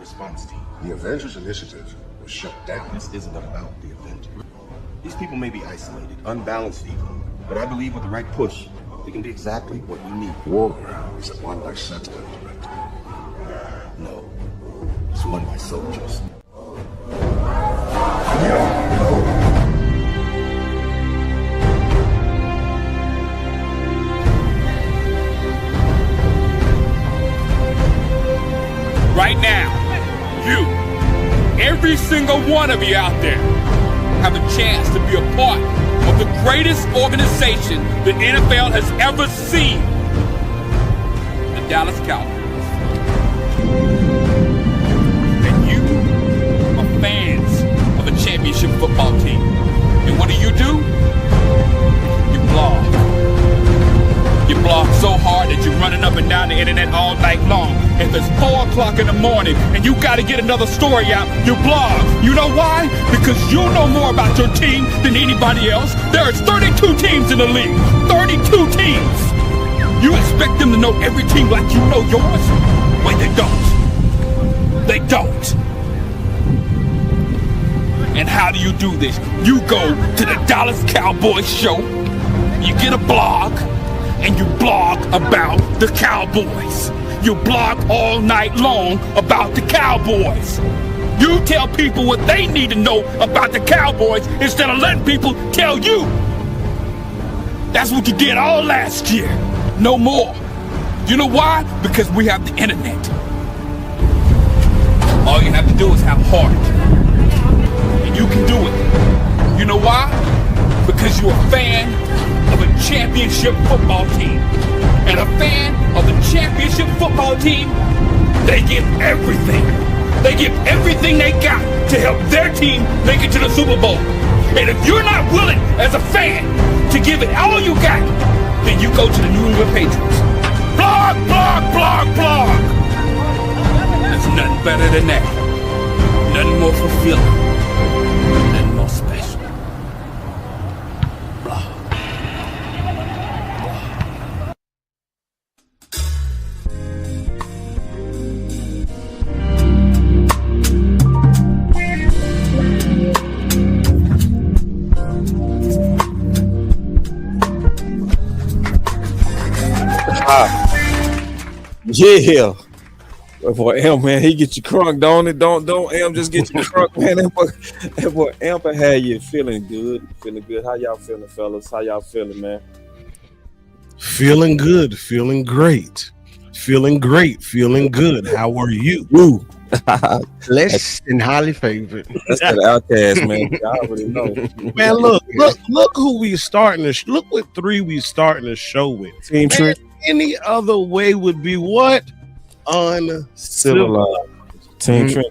response team. The Avengers Initiative was shut down. This isn't about the Avengers. These people may be isolated, unbalanced even, but I believe with the right push, they can be exactly what you need. War isn't won by sentiment, Director. No, it's won by soldiers. Right now, you, every single one of you out there, have a chance to be a part of the greatest organization the NFL has ever seen, the Dallas Cowboys. And you are fans of a championship football team. And what do? You blog. You blog so hard that you're running up and down the internet all night long. If it's 4 o'clock in the morning and you got to get another story out, you blog. You know why? Because you know more about your team than anybody else. There is 32 teams in the league. 32 teams. You expect them to know every team like you know yours? Wait, they don't. They don't. And how do you do this? You go to the Dallas Cowboys show, you get a blog, and you blog about the Cowboys. You blog all night long about the Cowboys. You tell people what they need to know about the Cowboys instead of letting people tell you. That's what you did all last year. No more. You know why? Because we have the internet. All you have to do is have heart. And you can do it. You know why? Because you're a fan of a championship football team. And a fan of the championship football team, they give everything. They give everything they got to help their team make it to the Super Bowl. And if you're not willing as a fan to give it all you got, then you go to the New England Patriots. Blog, blog, blog, blog. There's nothing better than that. Nothing more fulfilling. Nothing more special. Yeah. Boy, Amp, man, he get you crunk, don't it? Don't Amp just get you crunk, man. That boy Amp had you feeling good. Feeling good. How y'all feeling, fellas? How y'all feeling, man? Feeling good, feeling great. Feeling great, feeling good. How are you? Woo. Blessed and highly favored. That's that outcast, man. Y'all already know. Man, look who we starting to look what 3 we starting the show with. Team Trent. Any other way would be what? Uncivilized. Team Trent.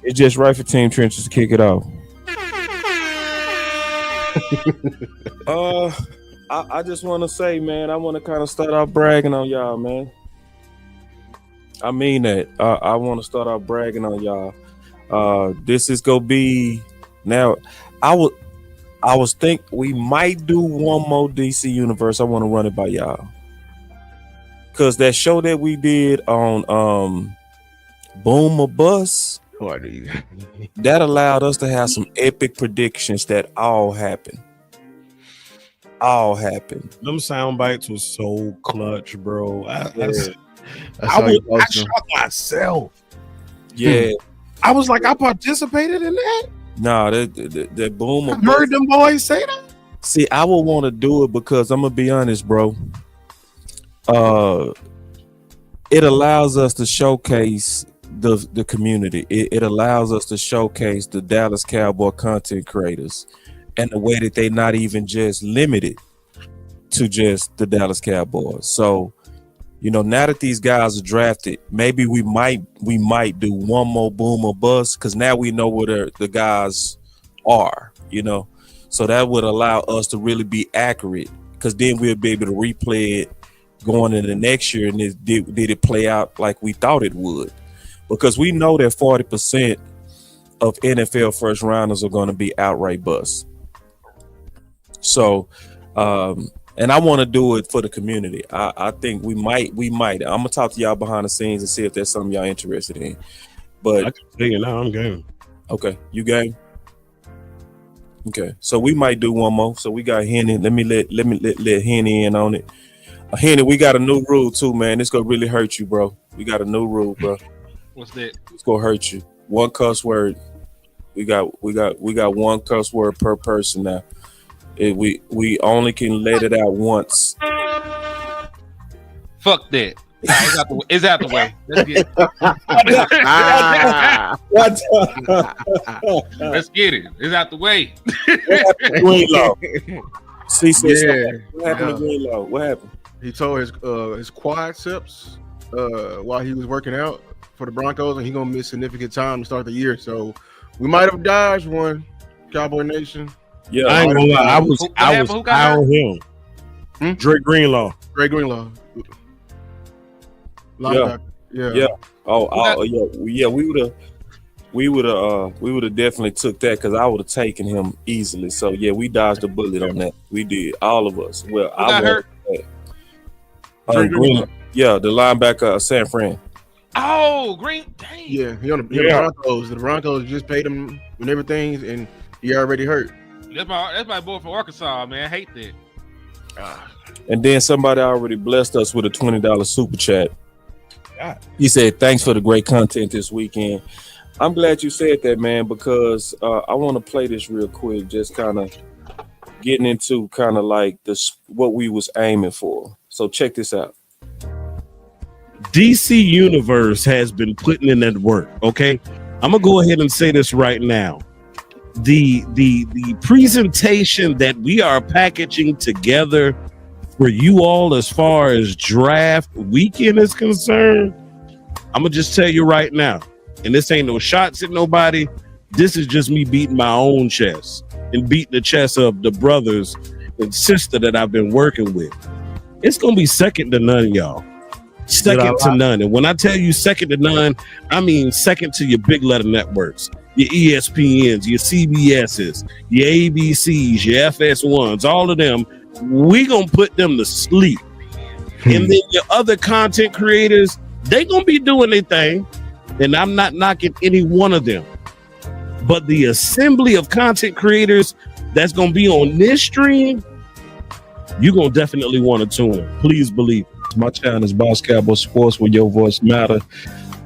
It's just right for Team Trenches to kick it off. I just want to say, man, I want to kind of start off bragging on y'all, man. I mean that. I want to start off bragging on y'all. This is gonna be now. I was think we might do one more DC Universe. I want to run it by y'all. Cause that show that we did on Boom or Bust, that allowed us to have some epic predictions that all happened. All happened. Them sound bites was so clutch, bro. I shocked myself. Yeah. I was like, I participated in that. Nah, that Boom or I heard them boys say that. See, I would want to do it because I'm gonna be honest, bro. It allows us to showcase the community. It allows us to showcase the Dallas Cowboy content creators and the way that they not even just limited to just the Dallas Cowboys. So, you know, now that these guys are drafted, maybe we might do one more Boom or Bust because now we know where the guys are, you know. So that would allow us to really be accurate because then we'll be able to replay it going into the next year, and did it play out like we thought it would? Because we know that 40% of NFL first rounders are going to be outright busts. So, and I want to do it for the community. I think we might. I'm gonna talk to y'all behind the scenes and see if there's something y'all interested in. But I can tell you now, I'm game. okay, you game. Okay, so we might do one more. So we got Henny. Let me let Henny in on it. Henny, we got a new rule too, man. It's gonna really hurt you, bro. We got a new rule, bro. What's that? It's gonna hurt you. One cuss word. We got one cuss word per person now. We only can let it out once. Fuck that. It's out the way. Let's get it. Let's get it. It's out the way. Greenlaw. See, Yeah. what happened to Greenlaw? What happened? He tore his quadriceps while he was working out for the Broncos, and he's gonna miss significant time to start the year. So we might have dodged one, Cowboy Nation. Yeah, I ain't gonna lie. I was Who got high hurt? on him. Dre Greenlaw. Greg Greenlaw. Linebacker. Yeah. Yeah. We would have definitely took that because I would have taken him easily. So yeah, we dodged a bullet on that. We did, all of us. Well, Who got hurt? Greenlaw. Yeah, the linebacker, San Fran. Oh, Green. Dang. Yeah, he on the Broncos. The Broncos just paid him and everything, and he already hurt. That's my boy from Arkansas, man. I hate that. And then somebody already blessed us with a $20 super chat. God. He said, "Thanks for the great content this weekend." I'm glad you said that, man, because I want to play this real quick, just kind of getting into kind of like this what we was aiming for. So check this out. DC Universe has been putting in that work. Okay, I'm gonna go ahead and say this right now. The presentation that we are packaging together for you all as far as draft weekend is concerned, I'm gonna just tell you right now, and this ain't no shots at nobody. This is just me beating my own chest and beating the chest of the brothers and sister that I've been working with. It's gonna be second to none, y'all. Second to none. And when I tell you second to none, I mean second to your big letter networks, your ESPNs, your CBSs, your ABCs, your FS1s, all of them. We gonna put them to sleep. And then your other content creators, they gonna be doing their thing. And I'm not knocking any one of them. But the assembly of content creators that's gonna be on this stream, you're gonna definitely want to tune in. Please believe it. My channel is Boss Cowboy Sports, where your voice matter.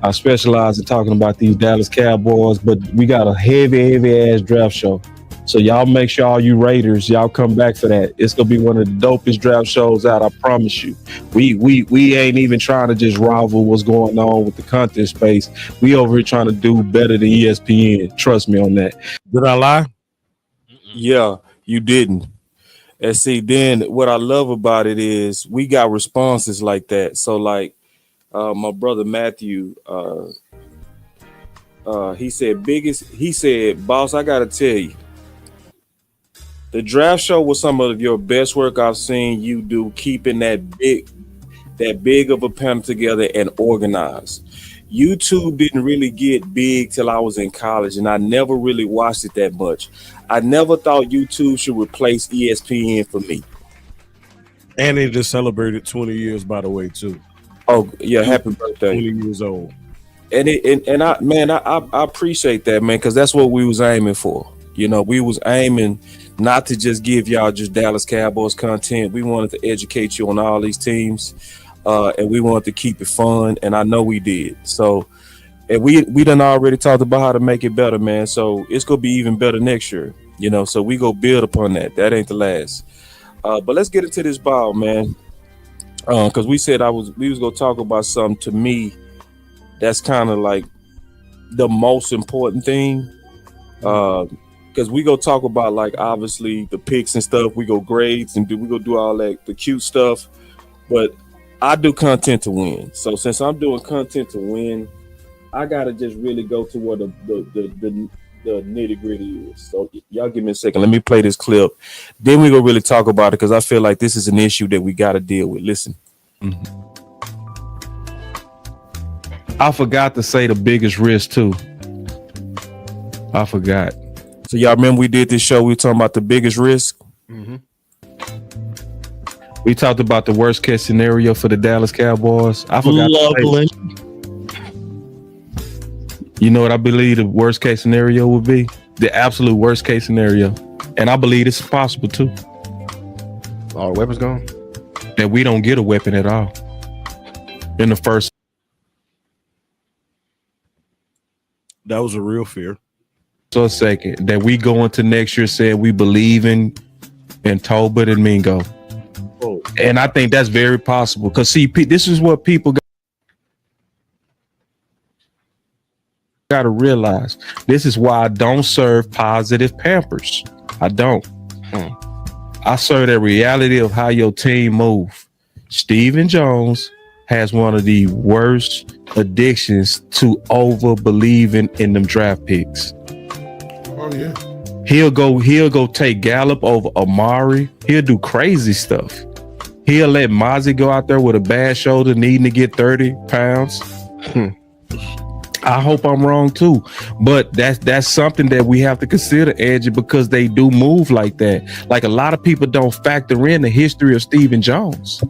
I specialize in talking about these Dallas Cowboys, but we got a heavy ass draft show. So y'all make sure all you Raiders, y'all come back for that. It's gonna be one of the dopest draft shows out. I promise you. We ain't even trying to just rival what's going on with the content space. We over here trying to do better than ESPN. Trust me on that. Did I lie? Yeah, you didn't. And see, then what I love about it is we got responses like that. So like my brother Matthew, he said, "Boss, I gotta tell you, the draft show was some of your best work I've seen you do, keeping that big of a panel together and organized. YouTube didn't really get big till I was in college, and I never really watched it that much. I never thought YouTube should replace ESPN for me." And they just celebrated 20 years, by the way, too. Oh yeah, happy birthday! 20 years old. And I appreciate that, man, because that's what we was aiming for. You know, we was aiming not to just give y'all just Dallas Cowboys content. We wanted to educate you on all these teams, and we wanted to keep it fun. And I know we did. So, and we done already talked about how to make it better, man. So it's gonna be even better next year. You know, so we go build upon that. That ain't the last. But let's get into this ball, man. Because we said we was gonna talk about something to me that's kind of like the most important thing. Because we go talk about like obviously the picks and stuff. We go grades and we go do all that the cute stuff. But I do content to win. So since I'm doing content to win, I gotta just really go to where the nitty gritty is. So y'all give me a second. Let me play this clip. Then we gonna really talk about it because I feel like this is an issue that we gotta deal with. Listen. Mm-hmm. I forgot to say the biggest risk too. I forgot. So y'all remember we did this show, we were talking about the biggest risk? Mm-hmm. We talked about the worst case scenario for the Dallas Cowboys. I forgot. Lovely. You know what I believe the worst case scenario would be? The absolute worst case scenario. And I believe it's possible too. All the weapons gone. That we don't get a weapon at all. In the first. That was a real fear. So a second. That we go into next year saying we believe in Tolbert and Mingo. Oh. And I think that's very possible. Because see, this is what people got to realize. This is why I don't serve positive Pampers. I don't. I serve the reality of how your team move. Stephen Jones has one of the worst addictions to over believing in them draft picks. Oh yeah. He'll go take Gallup over Amari. He'll do crazy stuff. He'll let Mozzie go out there with a bad shoulder needing to get 30 pounds. I hope I'm wrong too, but that's something that we have to consider, Angie, because they do move like that. Like a lot of people don't factor in the history of Stephen Jones.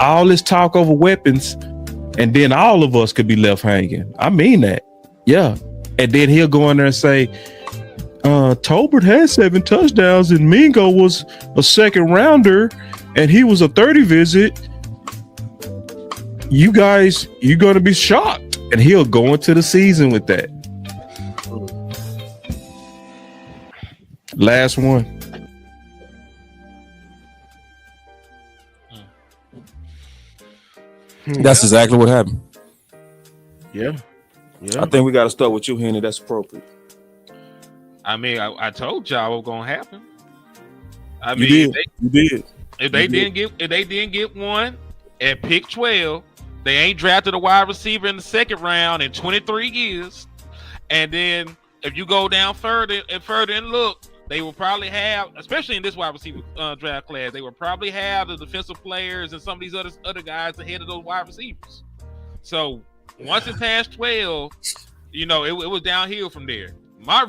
All this talk over weapons, and then all of us could be left hanging. I mean that, yeah. And then he'll go in there and say, Tolbert had 7 touchdowns, and Mingo was a second rounder, and he was a 30 visit. You guys, you're gonna be shocked. And he'll go into the season with that. Last one. That's exactly what happened. Yeah. I think we got to start with you, Henry. That's appropriate. I mean, I told y'all what was gonna happen. I You mean, did. You did. if they didn't get one at pick 12, they ain't drafted a wide receiver in the second round in 23 years. And then if you go down further and look, they will probably have, especially in this wide receiver draft class, they will probably have the defensive players and some of these other guys ahead of those wide receivers. So once it passed 12, you know, it was downhill from there. My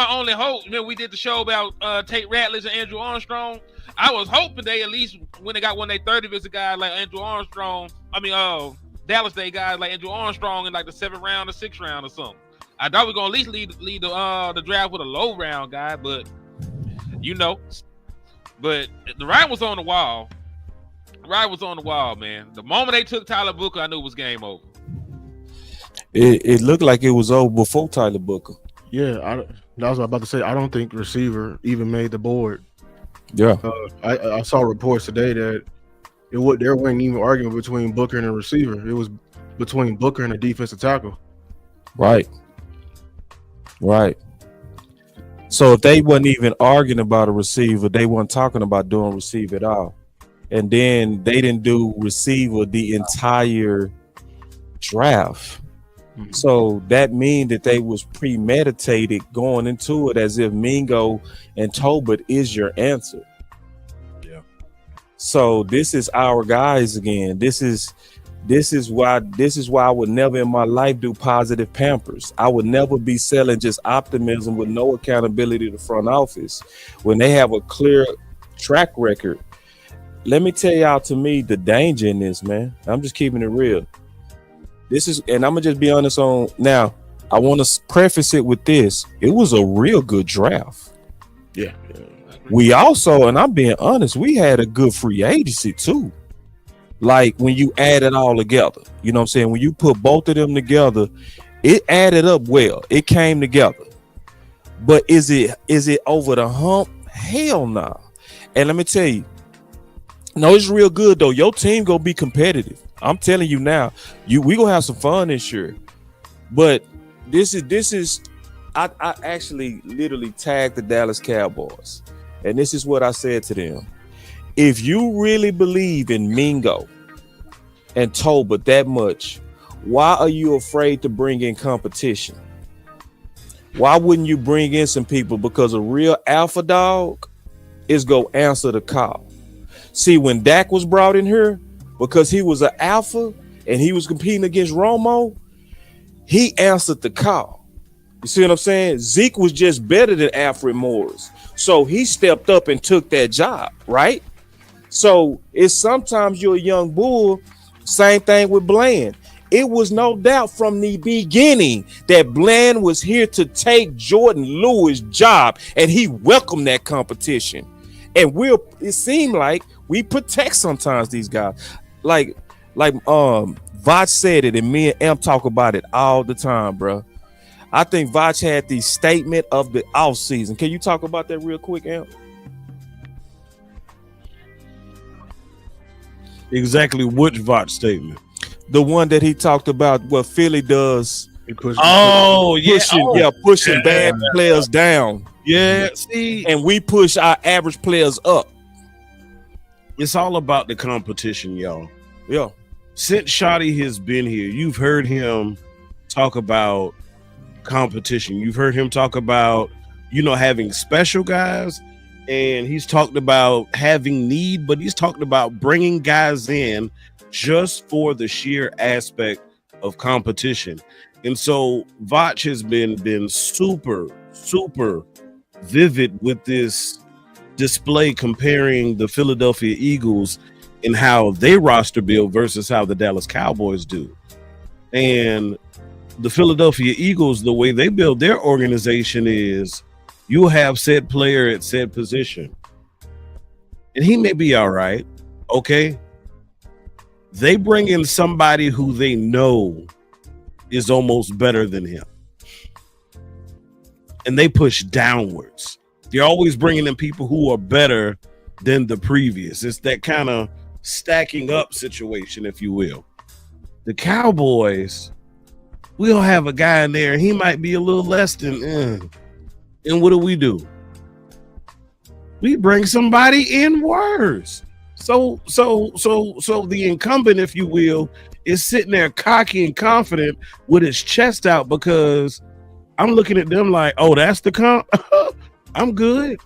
only hope, you know, we did the show about Tate Ratledge and Andrew Armstrong. I was hoping they at least, when they got one of their 30 visit guys like Andrew Armstrong, Dallas Day guys like Andrew Armstrong in like the 7th round or 6th round or something. I thought we were gonna at least lead the draft with a low round guy, but you know, but the writing was on the wall. Man. The moment they took Tyler Booker, I knew it was game over. It looked like it was over before Tyler Booker. Yeah, I was about to say, I don't think receiver even made the board. Yeah. I saw reports today that there wasn't even arguing between Booker and a receiver. It was between Booker and a defensive tackle. Right. So if they wasn't even arguing about a receiver, they weren't talking about doing receiver at all. And then they didn't do receiver the entire draft. So that means that they was premeditated going into it as if Mingo and Tolbert is your answer. Yeah. So this is our guys again. This is why I would never in my life do positive Pampers. I would never be selling just optimism with no accountability to the front office when they have a clear track record. Let me tell y'all, to me, the danger in this, man. I'm just keeping it real. This is, and I'm gonna just be honest on now. I want to preface it with this: it was a real good draft. Yeah. We also, and I'm being honest, we had a good free agency too. Like when you add it all together, you know what I'm saying? When you put both of them together, it added up well. It came together. But is it over the hump? Hell no. Nah. And let me tell you, no, it's real good though. Your team gonna be competitive. I'm telling you now, we gonna have some fun this year. But this is I actually literally tagged the Dallas Cowboys, and this is what I said to them. If you really believe in Mingo and Tolbert that much, why are you afraid to bring in competition? Why wouldn't you bring in some people? Because a real alpha dog is gonna answer the call. See, when Dak was brought in here, because he was an alpha and he was competing against Romo, he answered the call. You see what I'm saying? Zeke was just better than Alfred Morris. So he stepped up and took that job, right? So it's sometimes you're a young bull. Same thing with Bland. It was no doubt from the beginning that Bland was here to take Jordan Lewis' job, and he welcomed that competition. And it seemed like we protect sometimes these guys. Like Vach said it, and me and Amp talk about it all the time, bro. I think Vach had the statement of the offseason. Can you talk about that real quick, Amp? Exactly which Vach statement? The one that he talked about what Philly does. Pushing Bad players down. Yeah, see, and we push our average players up. It's all about the competition, y'all. Yeah. Since Shotty has been here, you've heard him talk about competition. You've heard him talk about, having special guys, and he's talked about having need, but he's talked about bringing guys in just for the sheer aspect of competition. And so Vach has been super, super vivid with this display comparing the Philadelphia Eagles and how they roster build versus how the Dallas Cowboys do. And the Philadelphia Eagles, the way they build their organization is you'll have said player at said position. And he may be all right. Okay. They bring in somebody who they know is almost better than him. And they push downwards. They're always bringing in people who are better than the previous. It's that kind of stacking up situation, if you will. The Cowboys, we'll have a guy in there, and he might be a little less than, and what do? We bring somebody in worse. So the incumbent, if you will, is sitting there cocky and confident with his chest out because I'm looking at them like, oh, that's the comp. I'm good.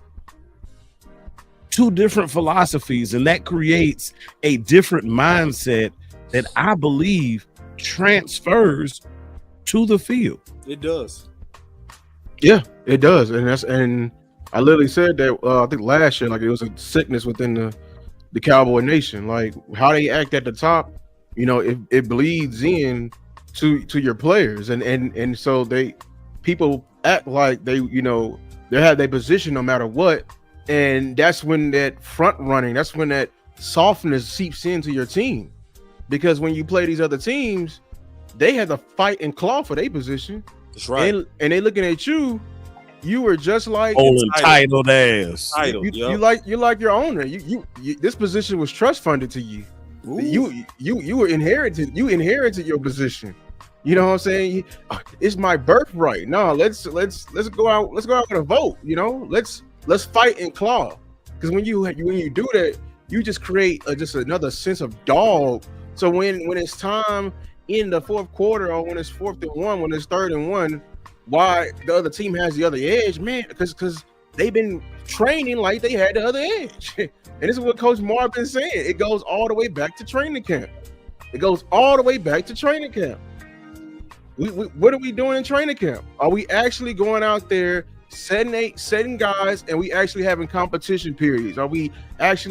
Two different philosophies, and that creates a different mindset that I believe transfers to the field. It does. Yeah, it does. And I literally said that I think last year, like it was a sickness within the Cowboy Nation. Like how they act at the top, it bleeds in to your players, and so people act like they have their position no matter what, and that's when that front running, that's when that softness seeps into your team, because when you play these other teams, they had to fight and claw for their position. That's right, and they looking at you. You were just like entitled ass. You're like your owner. You this position was trust funded to you. Ooh. You were inherited. You inherited your position. You know what I'm saying? It's my birthright. No, let's go out. Let's go out with a vote. Let's fight and claw. Because when you do that, you just create just another sense of dog. So when it's time in the fourth quarter, or when it's 4th and 1, when it's 3rd and 1. Why the other team has the other edge, man? Because they've been training like they had the other edge. And this is what Coach Marv been saying. It goes all the way back to training camp. What are we doing in training camp? Are we actually going out there setting guys, and we actually having competition periods? Are we out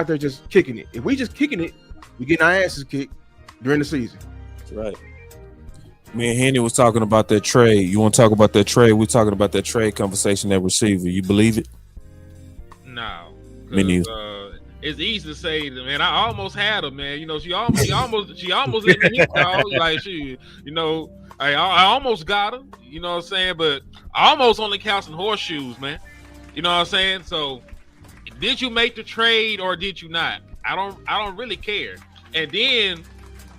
there just kicking it? If we just kicking it, we getting our asses kicked during the season. That's right. Me and Henny was talking about that trade. You want to talk about that trade? We're talking about that trade conversation, that receiver. You believe it? No. Me neither. It's easy to say, man. I almost had her, man. She almost let me hit, dog. Like I almost got her. You know what I'm saying? But I almost only counts in horseshoes, man. You know what I'm saying? So, did you make the trade or did you not? I don't really care. And then,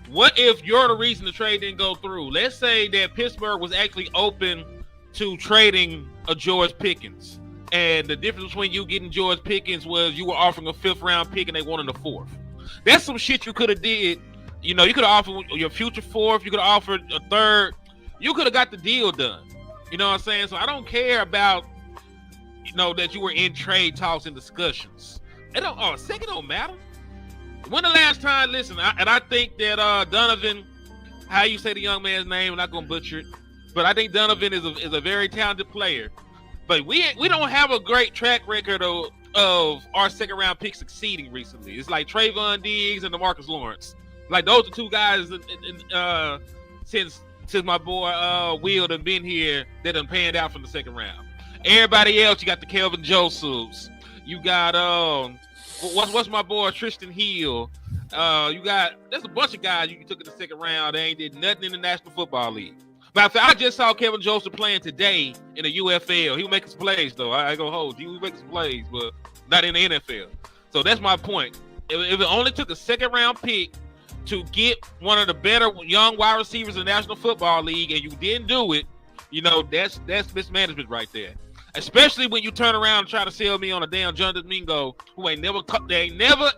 what if you're the reason the trade didn't go through? Let's say that Pittsburgh was actually open to trading a George Pickens, and the difference between you getting George Pickens was you were offering a 5th round pick and they wanted a 4th. That's some shit you could have did. You could have offered your future 4th. You could have offered a 3rd. You could have got the deal done. You know what I'm saying? So I don't care about that you were in trade talks and discussions. Second don't matter. When the last time? Listen, I think that Donovan, how you say the young man's name, I'm not gonna butcher it, but I think Donovan is a very talented player. But we don't have a great track record of our 2nd round pick succeeding recently. It's like Trayvon Diggs and DeMarcus Lawrence. Like those are two guys since my boy Will done been here that done panned out from the second round. Everybody else, you got the Kelvin Josephs. You got what's my boy Tristan Hill. There's a bunch of guys you took in the second round. They ain't did nothing in the National Football League. But I just saw Kevin Joseph playing today in the UFL. He was making some plays though. I ain't gonna hold you. He was making some plays, but not in the NFL. So that's my point. If it only took a second round pick to get one of the better young wide receivers in the National Football League, and you didn't do it, that's mismanagement right there. Especially when you turn around and try to sell me on a damn John Domingo who ain't never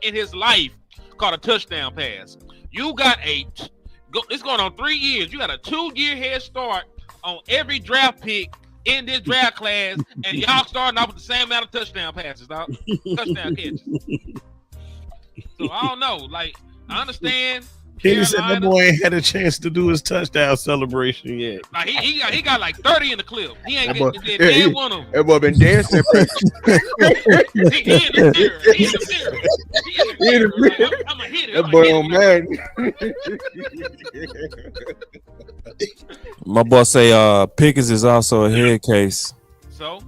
in his life caught a touchdown pass. You got it's going on 3 years. You got a 2-year head start on every draft pick in this draft class, and y'all starting off with the same amount of touchdown passes, dog. Touchdown catches. So I don't know. Like, I understand. Kenny said that boy ain't had a chance to do his touchdown celebration yet. Like he got like 30 in the clip. He ain't getting one of them. That boy been dancing. He in the mirror. I'm gonna hit it. That boy on man. My boss say Pickens is also a head case. So,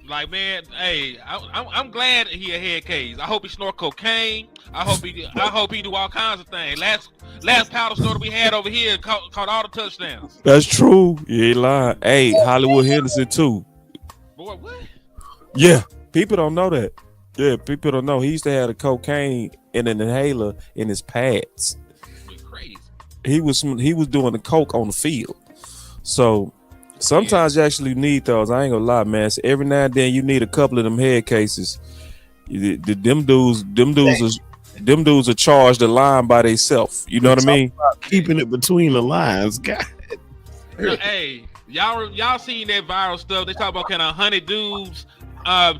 like, man, hey, I'm glad he a head case. I hope he snort cocaine. I hope he do all kinds of things. Last powder store that we had over here caught all the touchdowns. That's true. You ain't lying. Hey, Hollywood Henderson too. Boy, what? Yeah, people don't know that. Yeah, people don't know. He used to have the cocaine in an inhaler in his pads. Crazy. He was doing the coke on the field. So sometimes you actually need those. I ain't gonna lie, man. So every now and then you need a couple of them head cases. Them dudes are charged the line by themselves. You know what I mean? Keeping it between the lines, God. Hey, y'all seen that viral stuff? They talk about kind of 100 dudes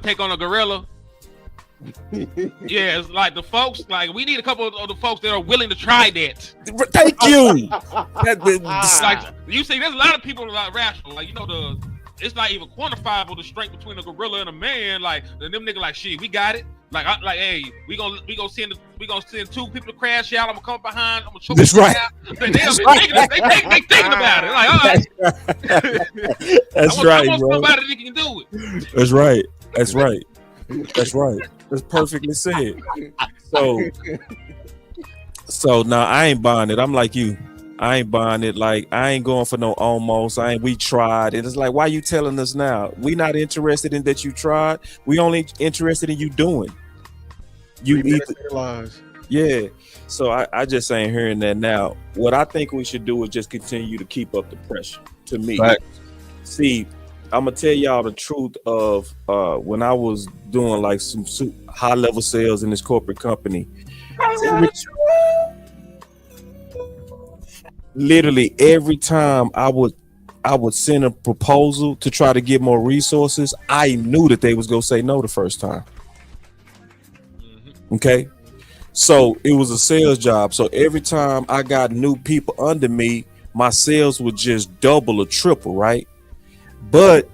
take on a gorilla. Yeah, it's like the folks. Like, we need a couple of the folks that are willing to try that. Thank you. Like, you see, there's a lot of people that are rational. Like, it's not even quantifiable the strength between a gorilla and a man. Like, and them niggas like, shit, we got it. Like, hey, we gonna send 2 people to crash out. I'm gonna come behind. I'm gonna choke. That's right. They thinking about it. Like, all right. That's right, I want bro. somebody that can do it. That's right. That's right. That's right. That's perfectly said. So now I ain't buying it. I'm like you. I ain't buying it. Like, I ain't going for no almost. We tried. And it's like, why you telling us now? We not interested in that you tried. We only interested in you doing. You either, yeah. So I just ain't hearing that now. What I think we should do is just continue to keep up the pressure. To me, right. See, I'm gonna tell y'all the truth of when I was doing like some high level sales in this corporate company. Literally every time I would send a proposal to try to get more resources, I knew that they was gonna say no the first time. Okay, so it was a sales job. So every time I got new people under me, my sales would just double or triple, right? But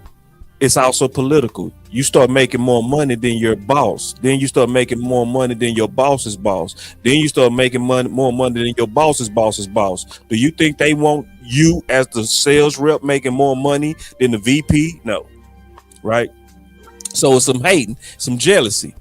it's also political. You start making more money than your boss. Then you start making more money than your boss's boss. Then you start making more money than your boss's boss's boss. Do you think they want you as the sales rep making more money than the VP? No. Right? So it's some hating, some jealousy.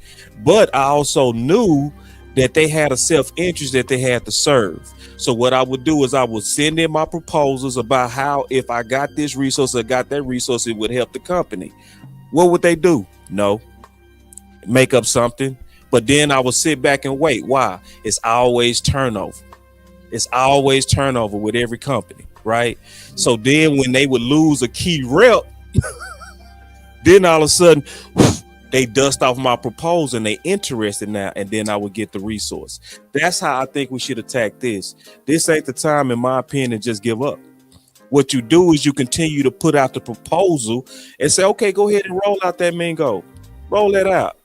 But I also knew that they had a self-interest that they had to serve. So what I would do is I would send in my proposals about how if I got this resource or got that resource, it would help the company. What would they do? No. Make up something. But then I would sit back and wait. Why? It's always turnover. It's always turnover with every company, right? So then when they would lose a key rep, then all of a sudden, they dust off my proposal and they interested now, and then I would get the resource. That's how I think we should attack this. This ain't the time, in my opinion, to just give up. What you do is you continue to put out the proposal and say, okay, go ahead and roll out that Mingo. Roll that out.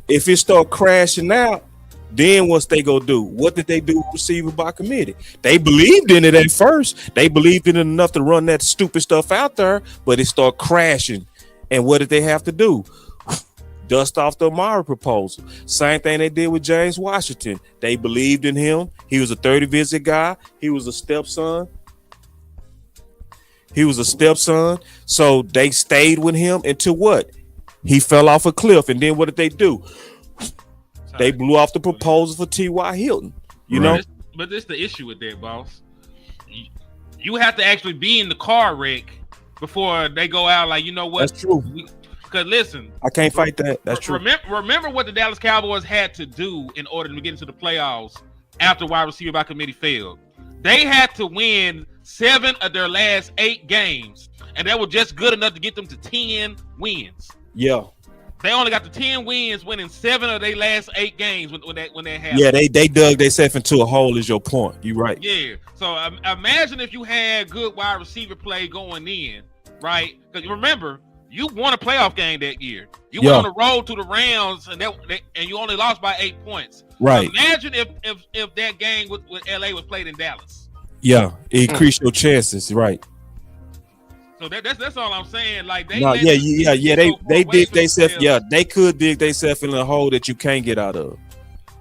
If it start crashing out, then what's they gonna do? What did they do with receiver by committee? They believed in it at first. They believed in it enough to run that stupid stuff out there, but it start crashing. And what did they have to do? Dust off the Amari proposal. Same thing they did with James Washington. They believed in him. He was a 30 visit guy. He was a stepson. So they stayed with him until what? He fell off a cliff. And then what did they do? They blew off the proposal for T.Y. Hilton. You know? But this the issue with that, boss. You have to actually be in the car wreck before they go out like, you know what? That's true. Because listen, I can't fight that. That's true. Remember what the Dallas Cowboys had to do in order to get into the playoffs after wide receiver by committee failed. They had to win 7 of their last 8 games, and that was just good enough to get them to 10 wins. Yeah. They only got the 10 wins, winning 7 of their last 8 games when that happened. Yeah, they dug themselves into a hole. Is your point? You right? Yeah. So imagine if you had good wide receiver play going in, right? Because remember, you won a playoff game that year. You went on the road to the Rams, and you only lost by 8 points. Right. Imagine if that game with LA was played in Dallas. Yeah, it increased your chances. Right. So that's all I'm saying. Like they they dig themselves. Yeah, they could dig themselves in a hole that you can't get out of.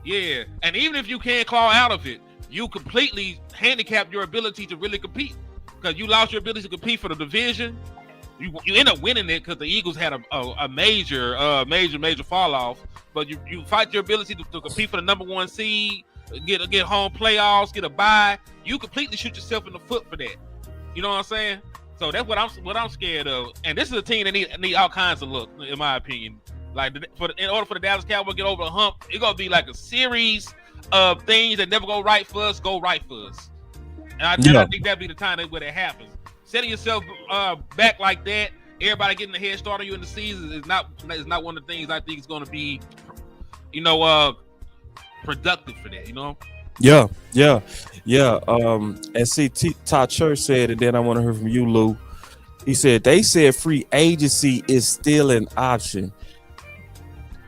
Yeah, and even if you can't claw out of it, you completely handicap your ability to really compete because you lost your ability to compete for the division. You end up winning it because the Eagles had a major fall off, but you fight your ability to compete for the number 1 seed, get home playoffs, get a bye. You completely shoot yourself in the foot for that. You know what I'm saying? So that's what I'm scared of. And this is a team that need all kinds of luck, in my opinion. Like in order for the Dallas Cowboys to get over the hump, it's gonna be like a series of things that never go right for us. And I think that'd be the time where that happens. Setting yourself back like that, everybody getting a head start on you in the season is not one of the things I think is going to be, productive for that. You know. Yeah. And see, Todd Church said, and then I want to hear from you, Lou. He said they said free agency is still an option.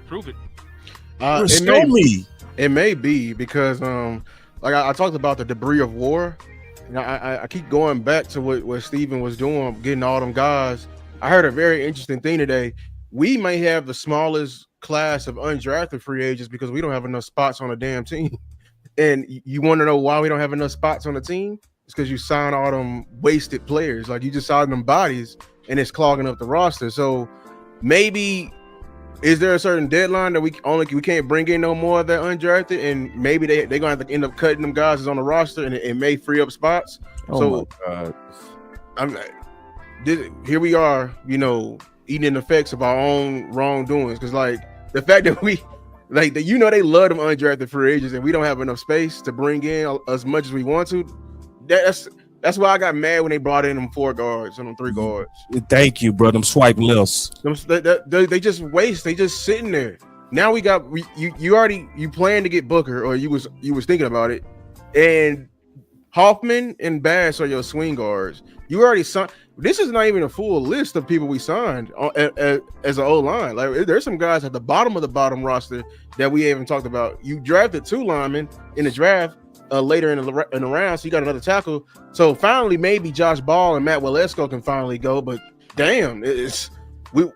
Prove it. It may be because like I talked about the debris of war. You know, I keep going back to what Steven was doing, getting all them guys. I heard a very interesting thing today. We may have the smallest class of undrafted free agents because we don't have enough spots on a damn team. And you want to know why we don't have enough spots on the team? It's because you sign all them wasted players. Like you just sign them bodies and it's clogging up the roster. So maybe is there a certain deadline that we can't bring in no more of that undrafted, and maybe they're gonna have to end up cutting them guys that's on the roster, and it may free up spots. Oh my God. Here we are, eating the effects of our own wrongdoings. Because like the fact that we they love them undrafted free agents, and we don't have enough space to bring in as much as we want to. That's why I got mad when they brought in them 4 guards and them 3 guards. Thank you, bro. Them swipe lefts. They just waste. They just sitting there. Now you planned to get Booker, or you was thinking about it, and Hoffman and Bass are your swing guards. You already signed. This is not even a full list of people we signed as an O-line. Like there's some guys at the bottom of the bottom roster that we haven't talked about. You drafted 2 linemen in the draft. Later in the round, so you got another tackle. So finally, maybe Josh Ball and Matt Walesko can finally go. But damn,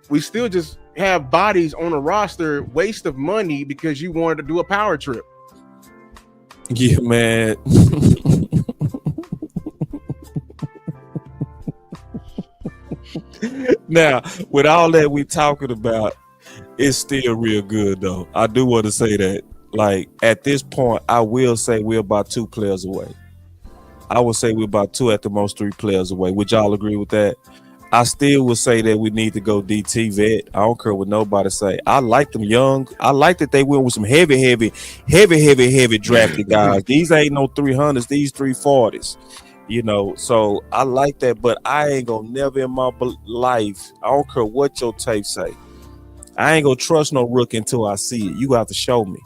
we still just have bodies on a roster, waste of money because you wanted to do a power trip. Yeah, man. Now, with all that we talking about, it's still real good though. I do want to say that. Like at this point, I will say we're about 2 players away. I would say we're about 2 at the most 3 players away. Would y'all agree with that? I still would say that we need to go DT vet. I don't care what nobody say. I like them young. I like that they went with some heavy drafted guys. These ain't no 300s. These 340s. So I like that. But I ain't gonna never in my life. I don't care what your tape say. I ain't gonna trust no rookie until I see it. You have to show me.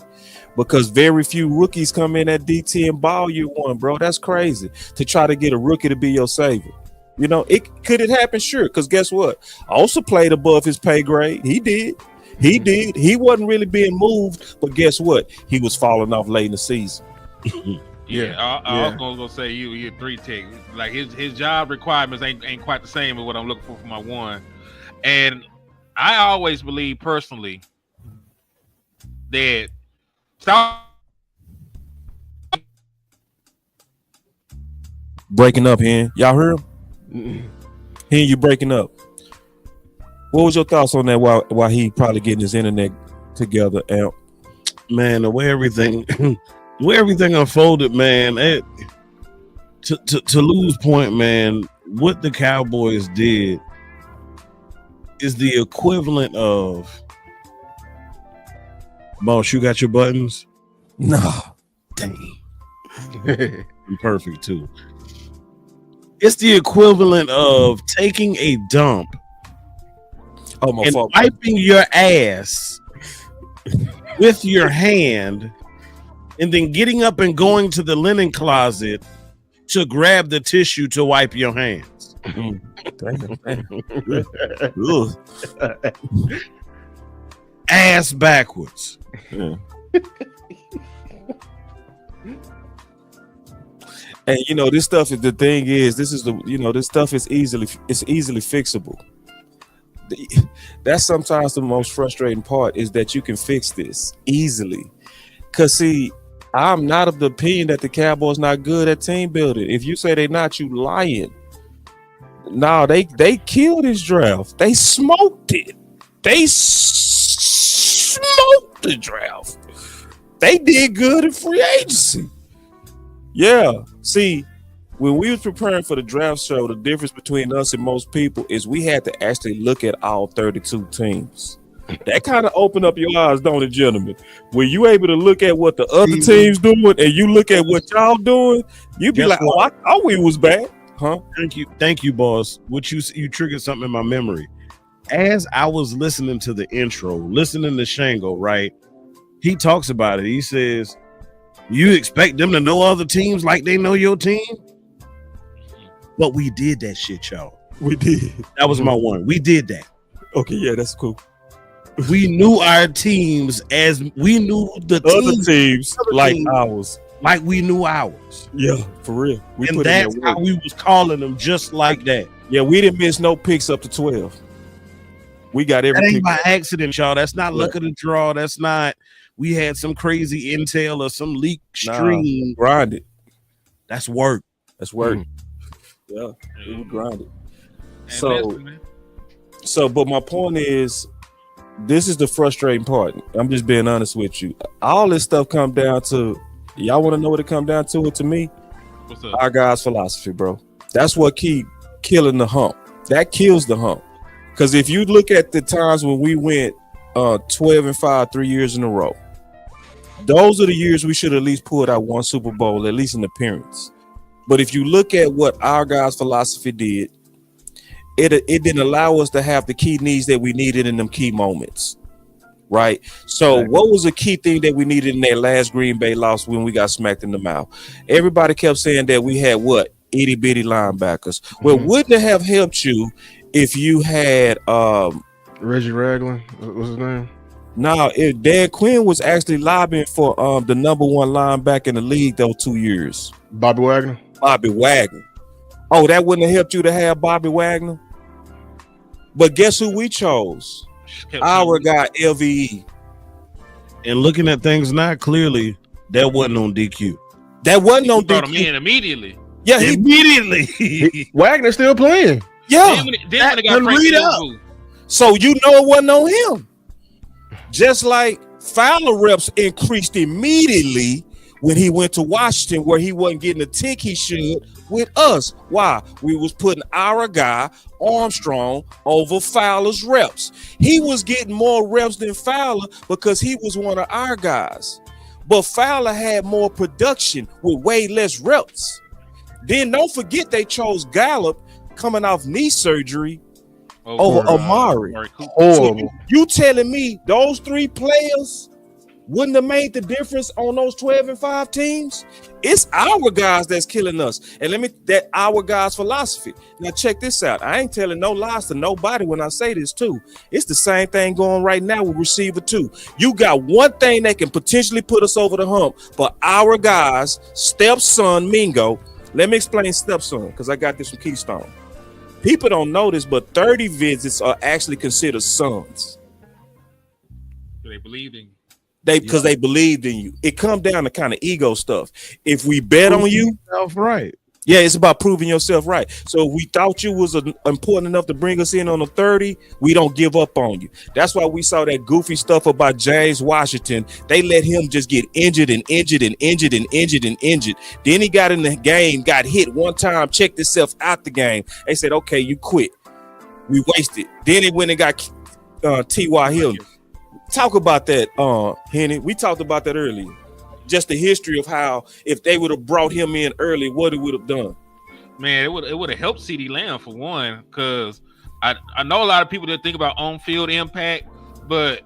Because very few rookies come in at DT and ball year 1, bro. That's crazy to try to get a rookie to be your savior. Could it happen? Sure. Because guess what? Also played above his pay grade. He did. He wasn't really being moved, but guess what? He was falling off late in the season. I was gonna say you 3 tech. Like his job requirements ain't quite the same as what I'm looking for my 1. And I always believe personally that South Breaking up, Hen. Y'all heard him? Hen, you breaking up. What was your thoughts on that while he probably getting his internet together, Amp? Man, the way everything unfolded, man, to lose point, man, what the Cowboys did is the equivalent of, boss, you got your buttons? No. Dang. I'm perfect too. It's the equivalent of taking a dump and wiping your ass with your hand and then getting up and going to the linen closet to grab the tissue to wipe your hands. Ass backwards. Yeah. And this stuff is the thing is this stuff is easily fixable. That's sometimes the most frustrating part is that you can fix this easily. Cause see, I'm not of the opinion that the Cowboys not good at team building. If you say they're not, you lying. No, they killed this draft. They smoked it. They smoked the draft. They did good in free agency. Yeah. See, when we was preparing for the draft show, the difference between us and most people is we had to actually look at all 32 teams. That kind of opened up your eyes, don't it, gentlemen? When you able to look at what the other teams doing and you look at what y'all doing, you be like, oh, I thought we was bad. Huh? Thank you, boss. What you triggered something in my memory. As I was listening to the intro, listening to Shango, right? He talks about it. He says, you expect them to know other teams like they know your team? But we did that shit, y'all. We did. That was my one. We did that. Okay, yeah, that's cool. We knew our teams as we knew the other teams like teams, ours. like we knew ours. Yeah, for real. And that's how we was calling them just like that. Yeah, we didn't miss no picks up to 12. We got everything. That ain't by accident, y'all. That's not luck of the draw. That's not we had some crazy intel or some leak stream. Grinded. That's work. That's work. Yeah, we grinded. So, but my point is, this is the frustrating part. I'm just being honest with you. All this stuff come down to, y'all want to know what it come down to me? What's up? Our guys' philosophy, bro. That's what keep killing the hump. That kills the hump. Because if you look at the times when we went 12-5 3 years in a row, those are the years we should at least pull out one Super Bowl, at least in appearance. But if you look at what our guys' philosophy did, it didn't allow us to have the key needs that we needed in them key moments, right? So what was the key thing that we needed in that last Green Bay loss when we got smacked in the mouth? Everybody kept saying that we had what? Itty bitty linebackers. Well, wouldn't it have helped you if you had Reggie Ragland? What was his name? No, Dan Quinn was actually lobbying for the number one linebacker in the league those 2 years. Bobby Wagner. Bobby Wagner. Oh, that wouldn't have helped you to have Bobby Wagner? But guess who we chose? Our guy, LVE. And looking at things now, clearly, that wasn't on DQ. That wasn't on DQ. Brought him in immediately. Yeah, immediately. Wagner's still playing. Yeah. Then when it got Frank up. So you know it wasn't on him. Just like Fowler reps increased immediately when he went to Washington, where he wasn't getting the tick he should with us. Why? We was putting our guy Armstrong over Fowler's reps. He was getting more reps than Fowler because he was one of our guys. But Fowler had more production with way less reps. Then don't forget they chose Gallup coming off knee surgery over Amari. So you telling me those three players wouldn't have made the difference on those 12-5 teams? It's our guys that's killing us. And that our guys' philosophy. Now check this out. I ain't telling no lies to nobody when I say this too. It's the same thing going right now with receiver 2. You got one thing that can potentially put us over the hump, but our guys, stepson Mingo. Let me explain stepson because I got this from Keystone. People don't know this, but 30 visits are actually considered sons. They believed in. because they believed in you. It comes down to kind of ego stuff. If we bet on you, right. yeah, it's about proving yourself right. So if we thought you was important enough to bring us in on a 30, we don't give up on you. That's why we saw that goofy stuff about James Washington. They let him just get injured and injured and injured and injured and injured. Then he got in the game, got hit one time, checked himself out the game. They said, okay, you quit. We wasted. Then he went and got T.Y. Hilton. Talk about that, Henny. We talked about that earlier. Just the history of how if they would have brought him in early, what he would have done. Man, it would have helped CeeDee Lamb for one, because I know a lot of people that think about on-field impact, but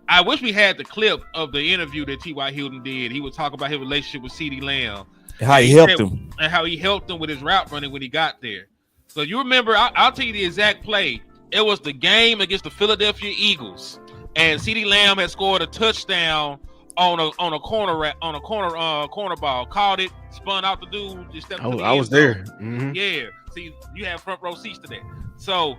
I wish we had the clip of the interview that T.Y. Hilton did. He would talk about his relationship with CeeDee Lamb. How he helped him. And how he helped him with his route running when he got there. So you remember, I'll tell you the exact play. It was the game against the Philadelphia Eagles, and CeeDee Lamb had scored a touchdown on a corner ball, caught it, spun out the dude. Just stepped I was there. Mm-hmm. Yeah, see, you have front row seats to that. So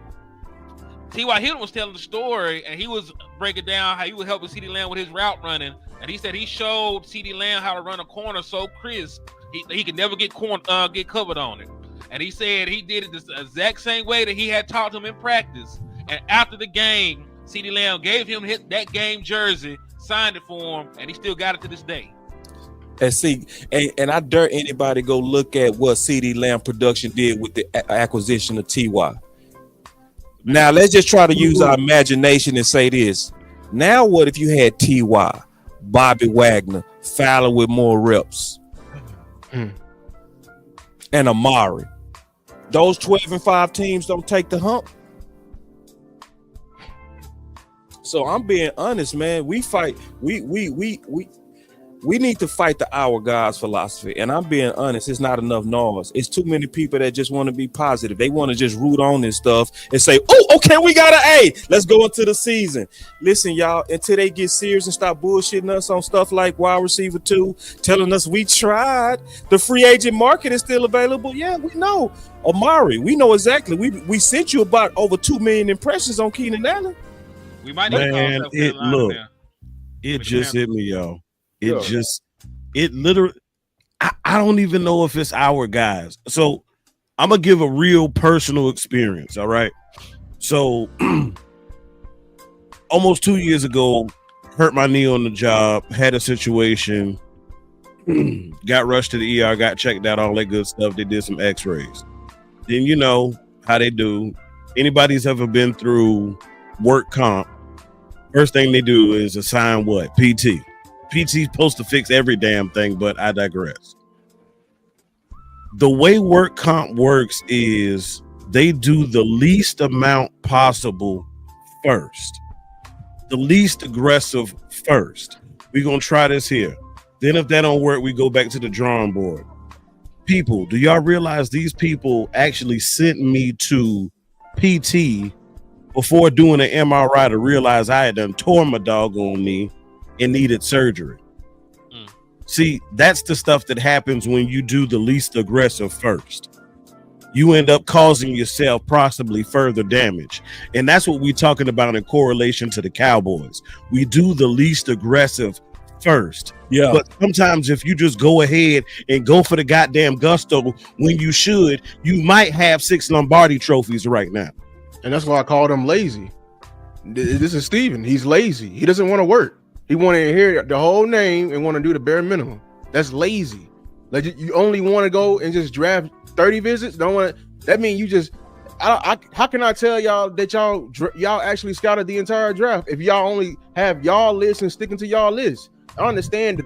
T.Y. Hilton was telling the story, and he was breaking down how he was helping CeeDee Lamb with his route running, and he said he showed CeeDee Lamb how to run a corner so crisp he could never get covered on it. And he said he did it the exact same way that he had taught him in practice. And after the game, CeeDee Lamb gave him that game jersey, signed it for him, and he still got it to this day. And see, and I dare anybody go look at what CeeDee Lamb production did with the acquisition of T.Y. Now let's just try to use our imagination and say this. Now what if you had T.Y., Bobby Wagner, Fowler with more reps, and Amari? Those 12-5 teams don't take the hump. So I'm being honest, man. We fight. We need to fight the our God's philosophy. And I'm being honest, it's not enough noise. It's too many people that just want to be positive. They want to just root on this stuff and say, oh, okay, we got an A. Let's go into the season. Listen, y'all, until they get serious and stop bullshitting us on stuff like wide receiver 2, telling us we tried. The free agent market is still available. Yeah, we know. Amari, we know exactly. We sent you about over 2 million impressions on Keenan Allen. We might need to it just hit me, y'all. It literally, I don't even know if it's our guys. So I'm gonna give a real personal experience. All right. So almost 2 years ago, hurt my knee on the job, had a situation, got rushed to the ER, got checked out, all that good stuff. They did some x-rays. Then you know how they do. Anybody's ever been through work comp, first thing they do is assign what? PT. PT's supposed to fix every damn thing, but I digress. The way work comp works is they do the least amount possible first. The least aggressive first. We're going to try this here. Then if that don't work, we go back to the drawing board. People, do y'all realize these people actually sent me to PT before doing an MRI to realize I had done tore my doggone knee and needed surgery? See, that's the stuff that happens when you do the least aggressive first. You end up causing yourself possibly further damage. And that's what we're talking about in correlation to the Cowboys. We do the least aggressive first. Yeah. But sometimes if you just go ahead and go for the goddamn gusto when you should, you might have 6 Lombardi trophies right now. And that's why I called him lazy. This is Steven. He's lazy. He doesn't want to work. He want to inherit the whole name and want to do the bare minimum. That's lazy. Like you only want to go and just draft 30 visits. Don't want to. That means you just. How can I tell y'all that y'all actually scouted the entire draft if y'all only have y'all list and sticking to y'all list? I understand,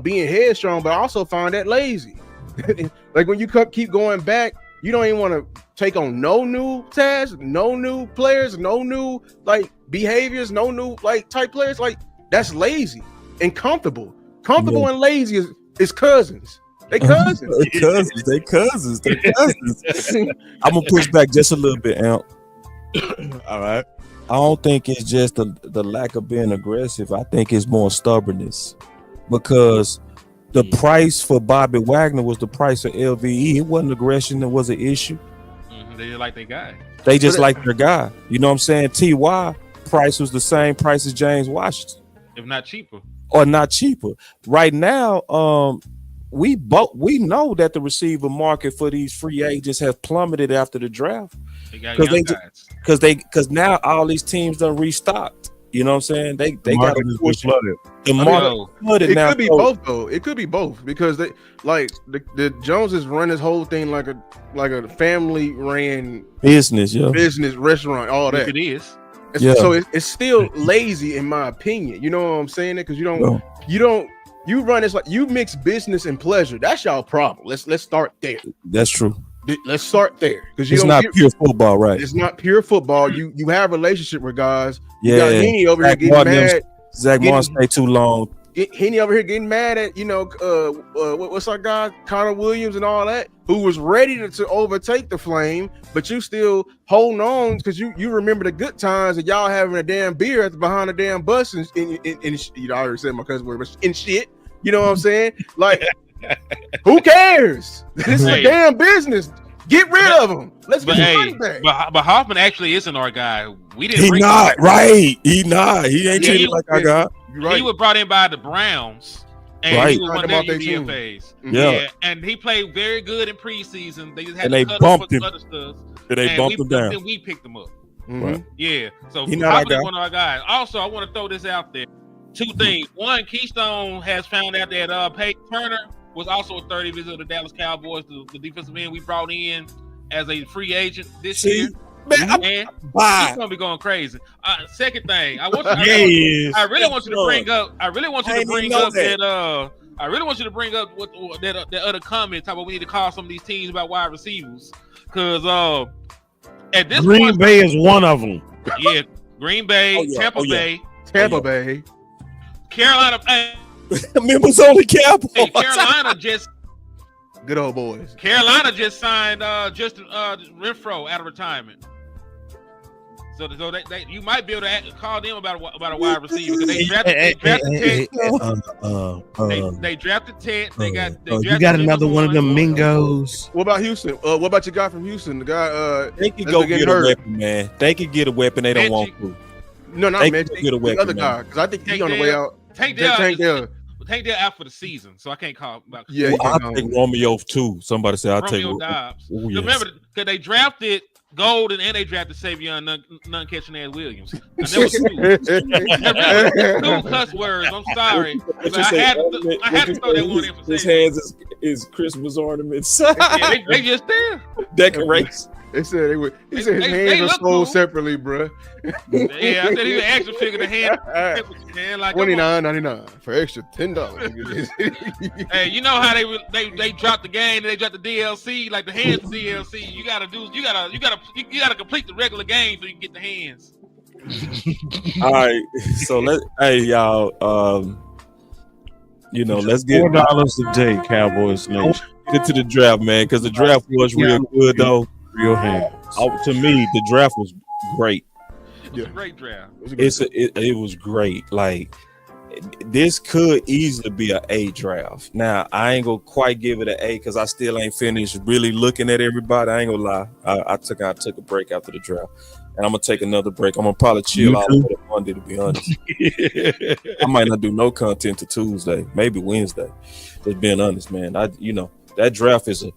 being headstrong, but I also find that lazy. Like when you keep going back, you don't even want to take on no new tasks, no new players, no new behaviors, no new type players. That's lazy and comfortable. Comfortable and lazy is cousins. They cousins. They cousins. I'm gonna push back just a little bit, Amp. All right. I don't think it's just the lack of being aggressive. I think it's more stubbornness, because the price for Bobby Wagner was the price of LVE. It wasn't aggression that was an issue. They just like their guy. They just like their guy. You know what I'm saying? T.Y. price was the same price as James Washington, if not cheaper. or not cheaper. Right now, we know that the receiver market for these free agents has plummeted after the draft They got young guys. because now all these teams done restocked. You know what I'm saying? They got Market has been flooded. the market flooded It now. could be both though. It could be both because they like the Joneses run this whole thing like a family ran business, yeah. business, restaurant, all that. If it is. Yeah. So it's still lazy in my opinion. You know what I'm saying? Because you run this like you mix business and pleasure. That's y'all problem. Let's start there. That's true. Let's start there because It's not pure football, right? It's not pure football. You have a relationship with guys. You Yeah. got Henny over here Zach getting Martin, mad. Zach Martin stay too long. Henny over here getting mad at what's our guy Connor Williams and all that, who was ready to overtake the Flame, but you still holding on because you remember the good times and y'all having a damn beer behind the damn bus and you know, I already said my cousin word, but in shit. You know what I'm saying? Like, who cares? This is a damn business. Get rid of him. Let's get the money back. But Hoffman actually isn't our guy. We didn't. He bring not him. right. He not. He ain't treated like our guy. Right. He was brought in by the Browns, and Right. he was one of their UDFAs. Yeah. And he played very good in preseason. They just had And to they cut bumped him him. for other stuff. And they bumped him down. Then we picked him up. Mhm. Yeah. So He not our Hoffman guy. is one of our guys. Also, I want to throw this out there. Two things. One, Keystone has found out that Peyton Turner was also a 30 visit of the Dallas Cowboys, the defensive end we brought in as a free agent this year. Man, And bye. he's gonna be going crazy. Second thing, I really want you to bring up. I really want you to bring up that. I really want you to bring up what that other comment. Talk about we need to call some of these teams about wide receivers because at this Green point, Bay is one of them. yeah, Green Bay, Oh, yeah. Tampa Oh, yeah. Bay, Tampa Bay. Carolina. Members only Cowboys. Hey, Carolina just Good old boys. signed Justin Renfro out of retirement. So they you might be able to call them about a wide receiver because they drafted Ted. They drafted Ted. They you got another one of them Mingos. What about Houston? What about your guy from Houston? The guy They could that's go been getting get a hurt. weapon, man. They could get a weapon. They don't Benji. want to. No, not They Magic. could get a The weapon, other man. guy, because I think he's Tank on the way Dell. out. Tank Tank Dell. Dell. Tank Dell out for the season, so I can't call about. Yeah, Well, he I'll can take go. Romeo too. Somebody said I'll take Romeo Romeo. Dobbs. Oh, yes. Remember, because they drafted Golden and they drafted Savion none catching ass Williams. And there was two cuss words. I'm sorry. But I had to throw that one in for His Savion. hands is Christmas ornaments. Yeah, they just there. Decorations. They said they would. He said his They hands are look sold cool. separately, bro. Yeah, I said he was an action figure to hand. Like, come on. $29.99 for extra $10. Hey, you know how they dropped the game and they dropped the DLC, like the hands DLC. You gotta complete the regular game so you can get the hands. All right. So hey y'all. Let's get $4 a day, Cowboys Nation. into the draft, man, because the draft was real good though. Real hands. To me, the draft was great. It was a great draft. It was great. Like this could easily be an A draft. Now I ain't gonna quite give it an A because I still ain't finished really looking at everybody. I ain't gonna lie. I took a break after the draft, and I'm gonna take another break. I'm gonna probably chill out on Monday, to be honest. I might not do no content to Tuesday, maybe Wednesday. Just being honest, man. That draft is a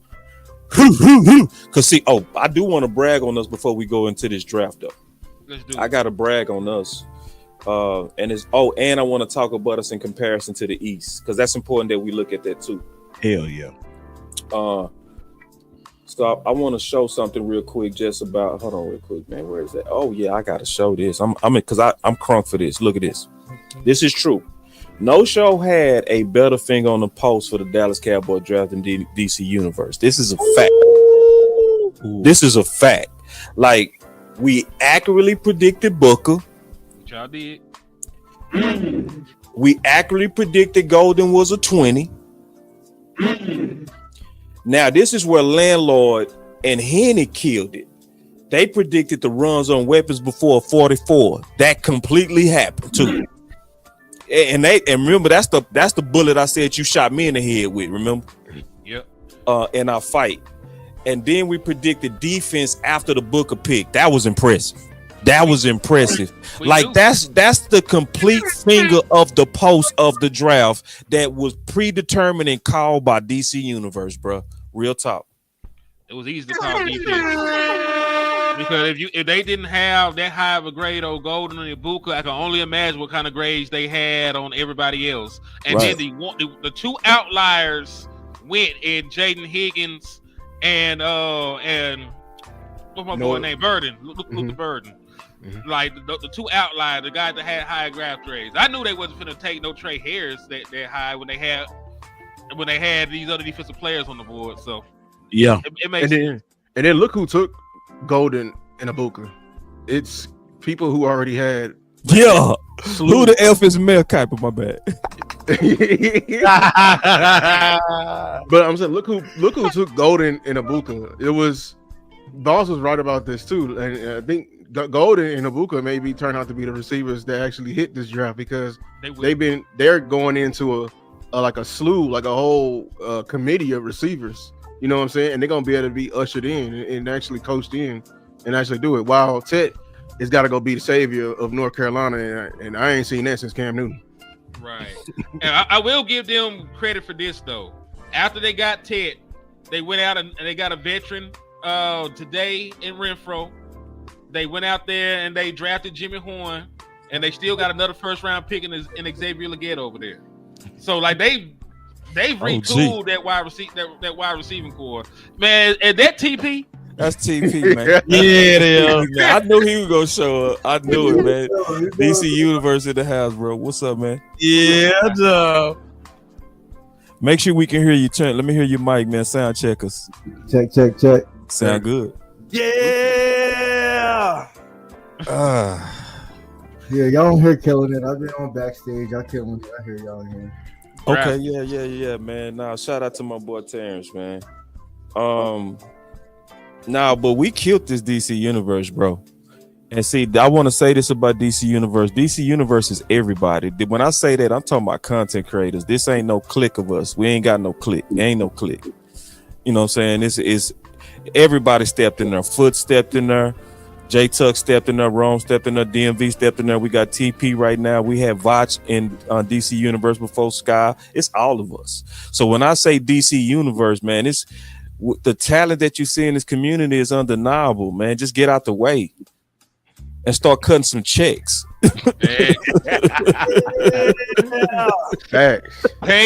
because see, I do want to brag on us before we go into this draft though. Let's do it. I gotta brag on us. And I want to talk about us in comparison to the East because that's important that we look at that too. Hell yeah. So I want to show something real quick, just about. Hold on, real quick, man. Where is that? Oh yeah, I gotta show this. I'm crunk for this. Look at this. This is true. No show had a better finger on the pulse for the Dallas Cowboy draft than DC Universe. This is a fact. This is a fact. Like we accurately predicted Booker. Which y'all did. We accurately predicted Golden was a 20. Now, this is where Landlord and Henny killed it. They predicted the runs on weapons before 44. That completely happened too. And remember, that's the bullet I said you shot me in the head with, remember? Yep. In our fight. And then we predicted defense after the Booker pick. That was impressive. That was impressive. We Like do. that's the complete finger of the post of the draft that was predetermined and called by DC Universe, bro. Real talk. It was easy to call defense because if they didn't have that high of a grade on Golden and Ibuka, I can only imagine what kind of grades they had on everybody else. And Right. then the two outliers went in Jaden Higgins and what's my boy named Burden, Luther Burden. Like the two outliers, the guys that had high draft grades. I knew they wasn't going to take no Trey Harris that high when they had these other defensive players on the board. So Yeah. it makes And then look who took Golden and Ibuka. It's people who already had. Yeah. Who the F is Mel Kiper, my bad. But I'm saying, look who took Golden and Ibuka. It was Boss was right about this too, and I think Golden and Ibuka maybe turn out to be the receivers that actually hit this draft because they're going into a slew, like a whole committee of receivers. You know what I'm saying? And they're gonna be able to be ushered in and actually coached in and actually do it. While Ted has got to go be the savior of North Carolina, and I ain't seen that since Cam Newton. right. And I will give them credit for this though. After they got Ted, they went out and they got a veteran today in Renfro. They went out there and they drafted Jimmy Horn, and they still got another first round pick in Xavier Legette over there. So like they've retooled that wide receiving core, man. And that TP, That's TP, man. Yeah, it is. Man, I knew he was gonna show up. I knew it, man. DC Universe in the house, bro. What's up, man? Yeah, dog. Make sure we can hear you. Let me hear your mic, man. Sound check us. Check. Sound good. Yeah. Yeah, y'all here killing it. I've been on backstage. Y'all killing it. I hear y'all here. Okay, yeah, man. Nah, shout out to my boy Terrence, man. Nah, but we killed this DC Universe, bro. And see, I want to say this about DC Universe. DC Universe is everybody. When I say that, I'm talking about content creators. This ain't no clique of us. We ain't got no clique. Ain't no clique. You know what I'm saying? This is everybody stepped in there. Foot stepped in there. J Tuck stepped in there. Rome stepped in there. DMV stepped in there. We got TP right now. We have Vach in DC Universe before Sky. It's all of us. So when I say DC Universe, man, it's the talent that you see in this community is undeniable, man. Just get out the way and start cutting some checks. hey,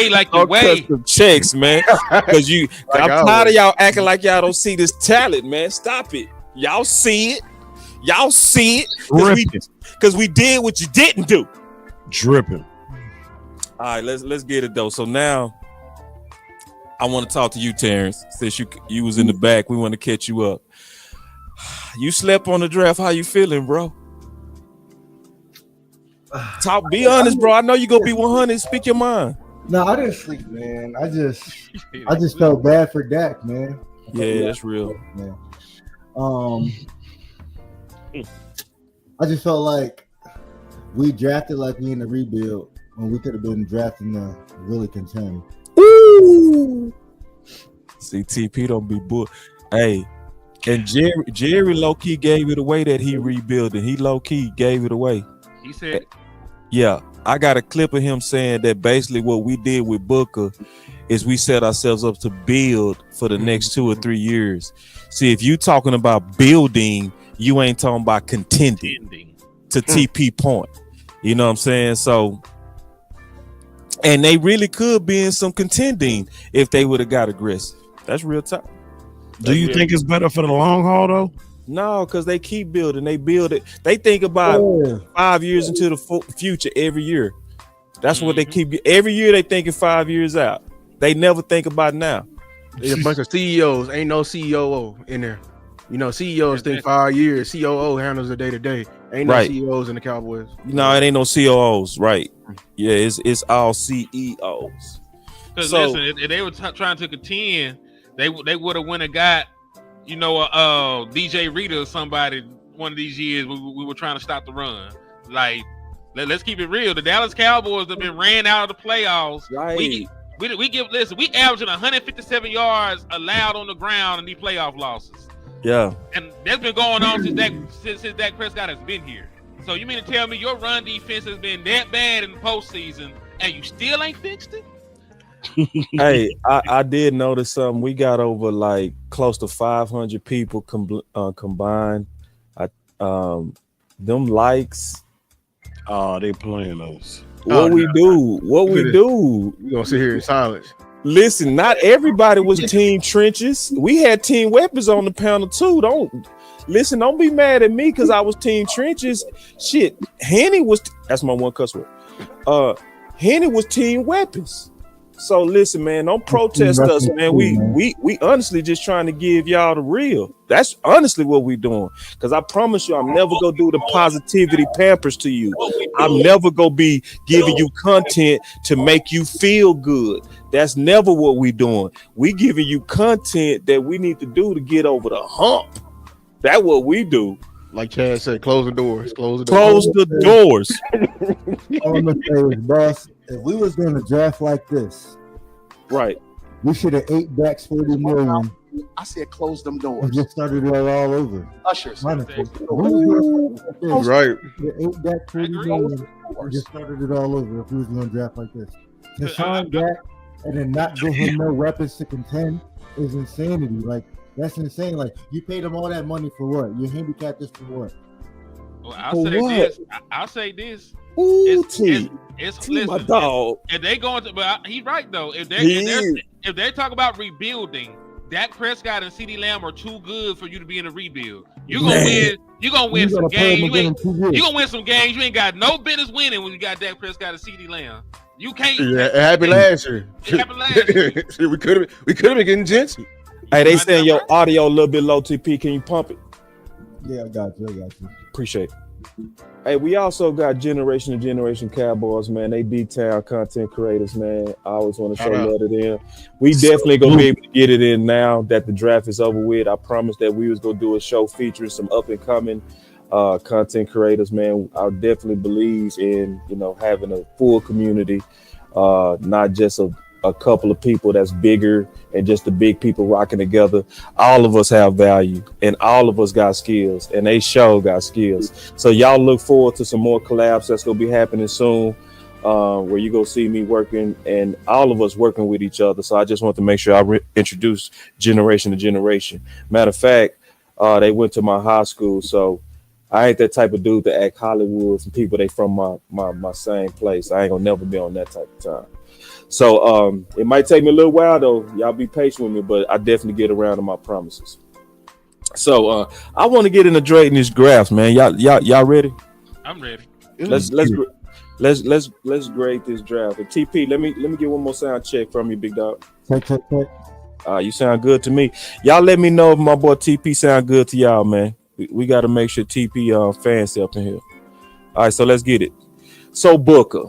like the way Some checks, man. Because I'm tired of y'all acting like y'all don't see this talent, man. Stop it. Y'all see it. Y'all see it. Because we did what you didn't do. Dripping. All right, let's get it though. So now I want to talk to you, Terrence. Since you was in the back, we want to catch you up. You slept on the draft. How you feeling, bro? Be honest, bro. I know you gonna be 100. Speak your mind. No, I didn't sleep, man. I just felt bad for Dak, man. Yeah, that's real. Man. I just felt like we drafted like we in the rebuild when we could have been drafting to really contend. Ooh. See, TP don't be bull. Hey, and Jerry low key gave it away that he rebuilding. He low key gave it away. he said. Yeah, I got a clip of him saying that basically what we did with Booker is we set ourselves up to build for the next 2 or 3 years. See, if you talking about building, you ain't talking about contending to TP point. You know what I'm saying? So, and they really could be in some contending if they would have got aggressive. That's real talk. Do you think it's better for the long haul though? No, because they keep building. They build it. They think about 5 years into the future every year. That's what they keep. Every year they thinking 5 years out. They never think about now. There's a bunch of CEOs. Ain't no COO in there. You know, CEOs think 5 years. COO handles the day to day. Ain't no CEOs in the Cowboys. No, it ain't no COOs. Right. Yeah, it's all CEOs. Because listen, if they were trying to contend, they would have went and got, you know, DJ Rita or somebody one of these years. We were trying to stop the run. Like, let's keep it real. The Dallas Cowboys have been ran out of the playoffs. Right. We averaging 157 yards allowed on the ground in these playoff losses. Yeah. And that's been going on since Dak Prescott has been here. So you mean to tell me your run defense has been that bad in the postseason and you still ain't fixed it? Hey, I did notice something. We got over like close to 500 people combined. Them likes. Oh, they playing us. What we do? We gonna sit here in silence. Listen, not everybody was team trenches. We had team weapons on the panel too. Don't be mad at me because I was team trenches. Shit, Henny was. That's my one cuss word. Henny was team weapons. So listen, man, don't protest us, man. We honestly just trying to give y'all the real. That's honestly what we doing. Because I promise you, I'm never gonna do the positivity pampers to you. I'm never gonna be giving you content to make you feel good. That's never what we doing. We giving you content that we need to do to get over the hump. That's what we do. Like Chad said, close the doors. Close the doors. All I'm gonna say is, boss, if we was doing a draft like this, right, we should have ate back 40 million. I said close them And doors. just started it all over. Ushers. Honestly. Right. Ate back 40 million and just started it all over if we was going to draft like this. To sign Dak and then not give him no weapons to contend is insanity. Like, that's insane. Like, you paid him all that money for what? You handicapped this for what? Well, I'll say this. Ooh, It's my listen, dog. if they going to, but he's right though. If they talk about rebuilding, Dak Prescott and CeeDee Lamb are too good for you to be in a rebuild. You're gonna win. You're gonna win some games. You're gonna win some games. You ain't got no business winning when you got Dak Prescott and CeeDee Lamb. You can't. Yeah, it happened last year. It happened last year. we could have been getting Jensen. Hey, they saying your audio a little bit low, TP. Can you pump it? Yeah, I got you. Appreciate it. Hey, we also got Generation to Generation Cowboys, man. They D-Town content creators, man. I always want to show love to them. We definitely going to be able to get it in now that the draft is over with. I promised that we was going to do a show featuring some up-and-coming content creators, man. I definitely believe in, having a full community, not just a couple of people that's bigger and just the big people rocking together. All of us have value and all of us got skills, and they show got skills. So y'all look forward to some more collabs that's gonna be happening soon, where you go see me working and all of us working with each other. So I just want to make sure I introduce Generation to Generation. Matter of fact, they went to my high school, so I ain't that type of dude to act Hollywood and people they from my same place. I ain't gonna never be on that type of time. So it might take me a little while though. Y'all be patient with me, but I definitely get around to my promises. So I want to get into grading these graphs, man. Y'all ready? I'm ready. Let's grade this draft. And TP, let me get one more sound check from you, big dog. Check. You sound good to me. Y'all let me know if my boy TP sound good to y'all, man. We got to make sure TP fans up in here. All right, so let's get it. So Booker,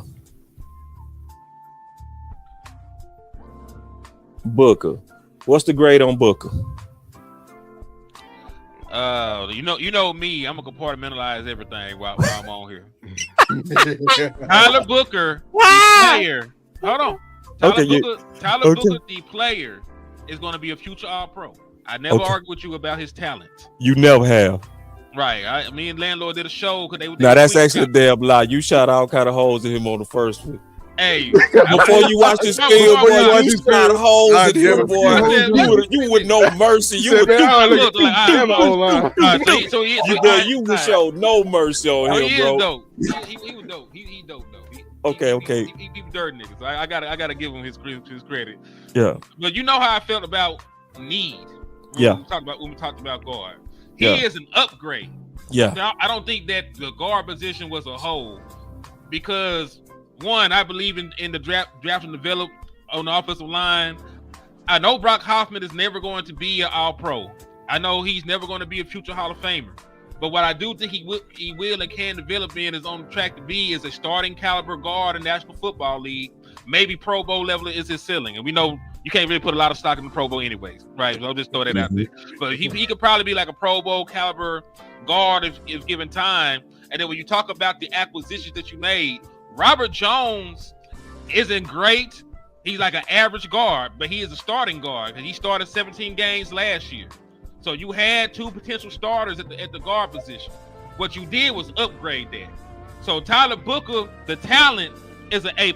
what's the grade on Booker? You know me. I'm gonna compartmentalize everything while I'm on here. Tyler Booker, the player. Hold on. Tyler Booker, the player, is going to be a future All-Pro. I never argue with you about his talent. You never have. Right. Me and Landlord did a show because they now that's actually a damn lie. You shot all kind of holes in him on the first one. Hey, before you watch this film, boy, you shot holes in him, boy. You would no mercy. You would you would show no mercy on him, bro. He was dope. He dope though. Okay. He dirt niggas. So I gotta give him his credit. Yeah. But you know how I felt about need. When we talked about guard. He is an upgrade. Yeah. Now, I don't think that the guard position was a whole because one, I believe in the draft and develop on the offensive line. I know Brock Hoffman is never going to be an All-Pro. I know he's never going to be a future Hall of Famer. But what I do think he will and can develop in is on track to be is a starting caliber guard in the National Football League. Maybe Pro Bowl level is his ceiling, and we know you can't really put a lot of stock in the Pro Bowl anyways, right? So I'll just throw that out there. But he could probably be like a Pro Bowl caliber guard if given time. And then when you talk about the acquisitions that you made, Robert Jones isn't great. He's like an average guard, but he is a starting guard, and he started 17 games last year. So you had 2 potential starters at the guard position. What you did was upgrade that. So Tyler Booker, the talent is an A+.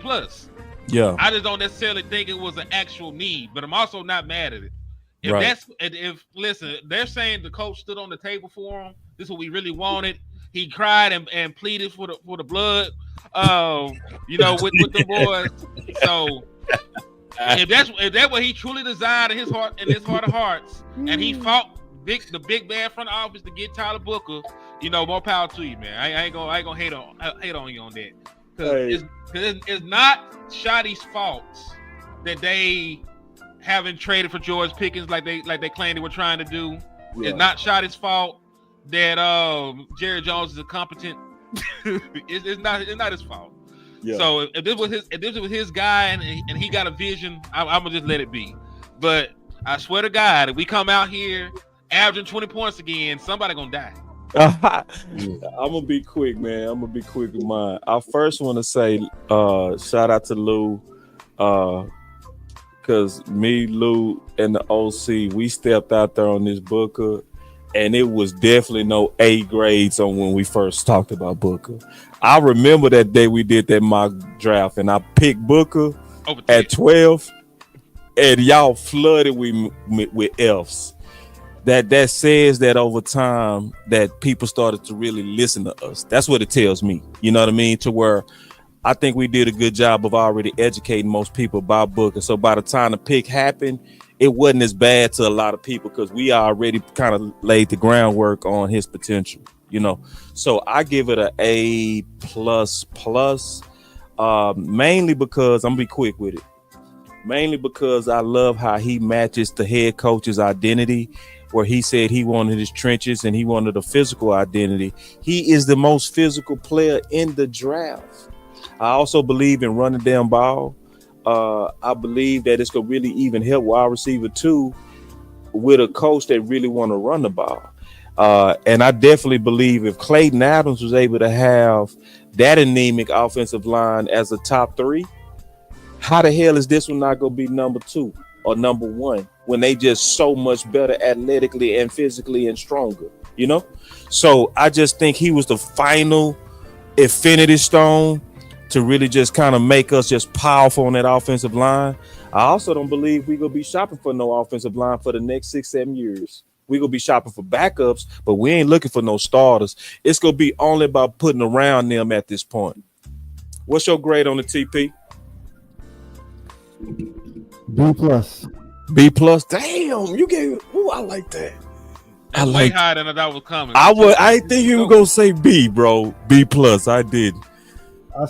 Yeah. I just don't necessarily think it was an actual need, but I'm also not mad at it. Right. Listen, they're saying the coach stood on the table for him. This is what we really wanted. He cried and pleaded for the blood, with the boys. So if that's what he truly desired in his heart of hearts, and he fought the big bad front office to get Tyler Booker, more power to you, man. I ain't gonna hate on you on that, because it's not Shotty's faults that they haven't traded for George Pickens like they claimed they were trying to do. Yeah. It's not Shotty's fault that Jerry Jones is incompetent. it's not his fault. Yeah. So if this was his guy and he got a vision, I'm gonna just let it be. But I swear to God, if we come out here averaging 20 points again, somebody gonna die. I'm gonna be quick, man. I'm gonna be quick with mine. I first want to say shout out to Lou, because me, Lou, and the OC, we stepped out there on this Booker, and it was definitely no A grades on when we first talked about Booker. I remember that day we did that mock draft, and I picked Booker at 12, and y'all flooded with Fs. That says that over time that people started to really listen to us. That's what it tells me. You know what I mean? To where I think we did a good job of already educating most people about Booker. So by the time the pick happened, it wasn't as bad to a lot of people because we already kind of laid the groundwork on his potential, So I give it an A++, mainly because I'm gonna be quick with it. Mainly because I love how he matches the head coach's identity, where he said he wanted his trenches and he wanted a physical identity. He is the most physical player in the draft. I also believe in running down ball. I believe that it's going to really even help wide receiver too with a coach that really want to run the ball. And I definitely believe if Clayton Adams was able to have that anemic offensive line as a top 3, how the hell is this one not going to be number 2 or number 1 when they just so much better athletically and physically and stronger, So I just think he was the final infinity stone to really just kind of make us just powerful on that offensive line. I also don't believe we're going to be shopping for no offensive line for the next 6-7 years. We're going to be shopping for backups, but we ain't looking for no starters. It's going to be only about putting around them at this point. What's your grade on the TP? B+. Damn, you gave it. Ooh, I like that. That's way higher than I thought was coming. I think you were gonna say B, bro. B+. I did.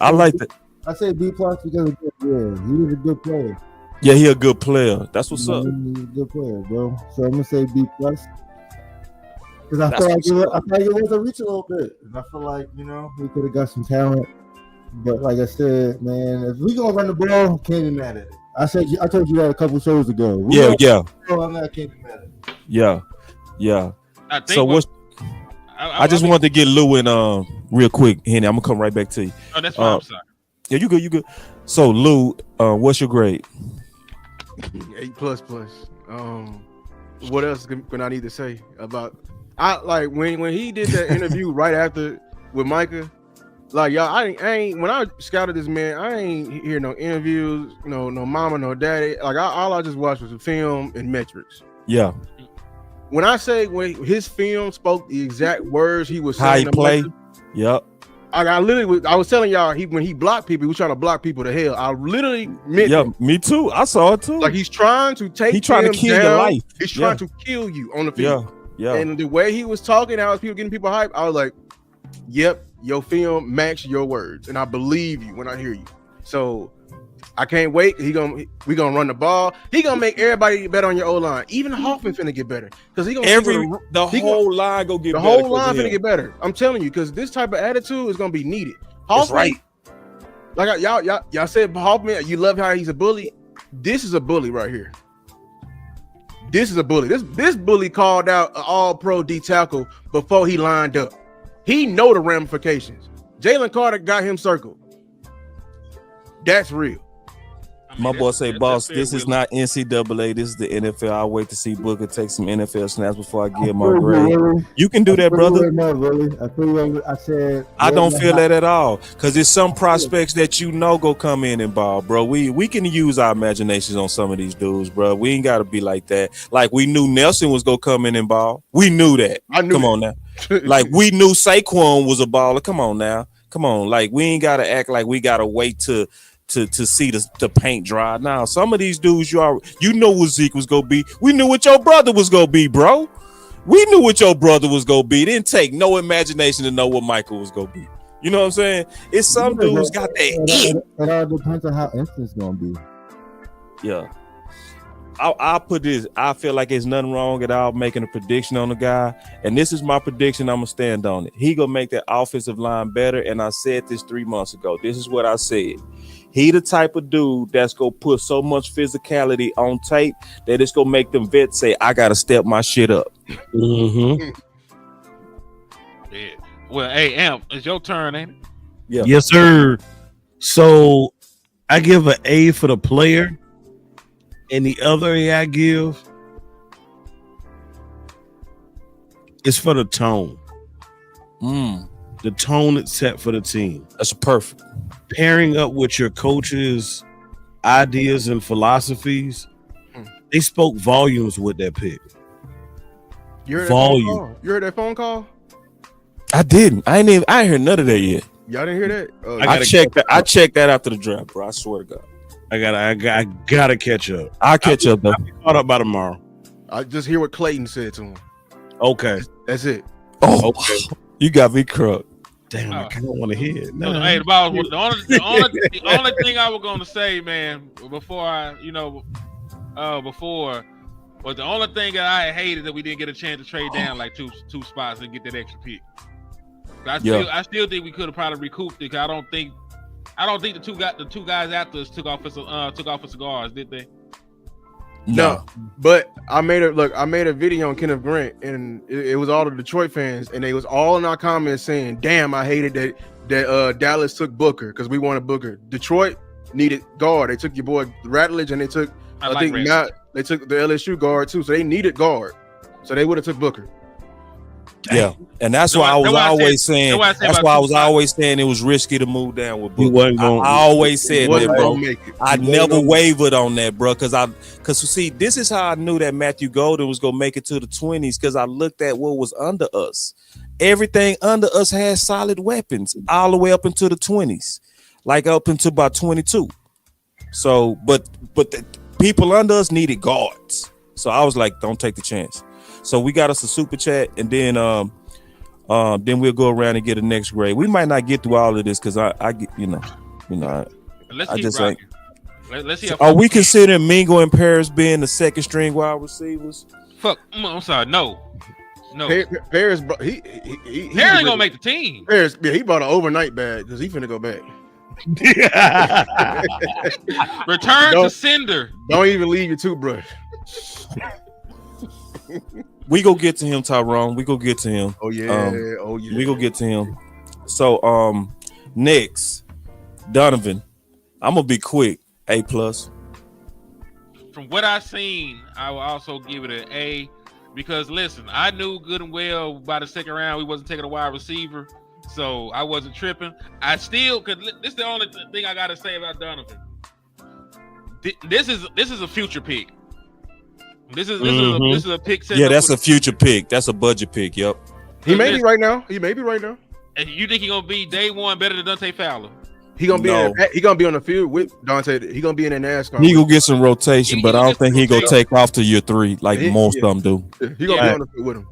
I like that. I say B+ because he was a good player. Yeah, he a good player. That's what's up. He's a good player, bro. So I'm gonna say B+. Because I feel like it was a reach a little bit. And I feel like we could have got some talent. But like I said, man, if we gonna run the ball, can't be mad at it. I told you that a couple shows ago. I'm not can't be mad at it. Yeah. I just wanted to get Lou in real quick, Henny. I'm gonna come right back to you. Oh, that's fine. I'm sorry. Yeah, you good. So Lou, what's your grade? A++. What else can I need to say about? When he did that interview right after with Micah. Like y'all, I ain't when I scouted this man, I ain't hear no interviews, no mama, no daddy. Like all I just watched was the film and metrics. Yeah. When I say when his film spoke the exact words he was saying, how he played. Yep. I was telling y'all when he blocked people, he was trying to block people to hell. I literally meant it. Me too. I saw it too. Like he's trying to take. He's trying to kill your life. He's trying to kill you on the field. Yeah. And the way he was talking, how people getting people hype, I was like, yep. Your film match your words, and I believe you when I hear you. So I can't wait. We gonna run the ball. He gonna make everybody better on your O line. Even Hoffman finna get better because he gonna the whole line go get the better. The whole line finna get better. I'm telling you, because this type of attitude is gonna be needed. Hoffman, right. Like y'all said, Hoffman. You love how he's a bully. This is a bully right here. This is a bully. This bully called out an All-Pro D tackle before he lined up. He know the ramifications. Jalen Carter got him circled. That's real. My boy say, boss, fair, this is Willie. not NCAA. This is the NFL. I'll wait to see Booker take some NFL snaps before I I give my feel you, grade. Willie. You can do I that, feel brother. you right now, Willie. I feel you. I said I don't Willie, feel that at all, because there's some prospects that you know go come in and ball, bro. We can use our imaginations on some of these dudes, bro. We ain't got to be like that. Like, we knew Nelson was gonna come in and ball. We knew that. I knew Come that. on now. Like, we knew Saquon was a baller. Come on now. Come on. Like, we ain't got to act like we got to wait to see the paint dry. Now, some of these dudes you know what Zeke was gonna be. We knew what your brother was gonna be, bro. We knew what your brother was gonna be. It didn't take no imagination to know what Michael was gonna be. You know what I'm saying? It's some dudes got that. It all depends on how instant it's gonna be. Yeah. I'll put this. I feel like there's nothing wrong at all making a prediction on the guy. And this is my prediction. I'm going to stand on it. He going to make that offensive line better. And I said this 3 months ago. This is what I said. He the type of dude that's going to put so much physicality on tape that it's going to make them vets say, I got to step my shit up. Mm-hmm. Yeah. Well, hey, Amp, it's your turn, ain't it? Yeah. Yes, sir. So I give an A for the player, and the other A I give is for the tone. The tone it's set for the team. That's perfect. Pairing up with your coach's ideas and philosophies, they spoke volumes with that pick. You heard Volume. That phone call? You heard that phone call? I didn't. I ain't heard none of that yet. Y'all didn't hear that? I checked that after the draft, bro. I swear to God. I gotta catch up. I'll catch up, though. I'll be caught up by tomorrow. I just hear what Clayton said to him. Okay. That's it. Oh, Okay. you got me crook. Damn, I kind of want to hear it. No. Hey, the only thing I was gonna say, man, before was the only thing that I hated that we didn't get a chance to trade down like two spots and get that extra pick. I still think we could have probably recouped it. 'Cause I don't think the two guys after us took off for cigars, did they? No, but I made a video on Kenneth Grant, and it was all the Detroit fans, and they was all in our comments saying, "Damn, I hated that Dallas took Booker because we wanted Booker. Detroit needed guard. They took your boy Ratledge, and they took they took the LSU guard too, so they needed guard. So they would have took Booker." Yeah, and that's why I was always saying. That's why I was always saying it was risky to move down with Booker. I always said that, bro. I never wavered on that, bro, because see, this is how I knew that Matthew Golden was gonna make it to the 20s, because I looked at what was under us. Everything under us had solid weapons all the way up into the 20s, like up into about 22. So, but the people under us needed guards. So I was like, don't take the chance. So we got us a super chat, and then we'll go around and get a next grade. We might not get through all of this because I get, Let's keep rocking. Let's see. Are we considering Mingo and Paris being the second string wide receivers? Fuck, I'm sorry. No. Paris, he ain't gonna make the team. Paris, yeah, he bought an overnight bag because he finna go back. Return to sender. Don't even leave your toothbrush. We go get to him, Tyrone. We go get to him. Oh yeah. We go get to him. So next, Donovan. I'm gonna be quick. A+. From what I've seen, I will also give it an A, because listen, I knew good and well by the second round we wasn't taking a wide receiver, so I wasn't tripping. I still could. This is the only thing I gotta say about Donovan. This is a future pick. This is a pick. Yeah, that's a future pick. That's a budget pick. Yep. He may be right now. And you think he gonna be day one better than Dante Fowler? He gonna be on the field with Dante. He gonna be in a NASCAR. He gonna get some rotation, but I don't think he gonna take off to year 3 like most of them do. He gonna be on the field with him.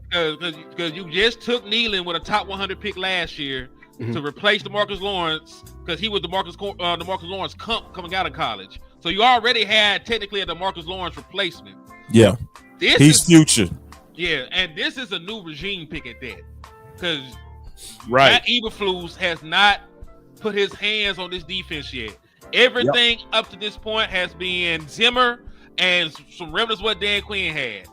Because you just took Nealon with a top 100 pick last year to replace DeMarcus Lawrence, because he was DeMarcus Lawrence coming out of college. So you already had technically a DeMarcus Lawrence replacement. Yeah, he's future. Yeah, and this is a new regime pick at that, because Matt Eberflus has not put his hands on this defense yet. Everything up to this point has been Zimmer and some remnants what Dan Quinn had.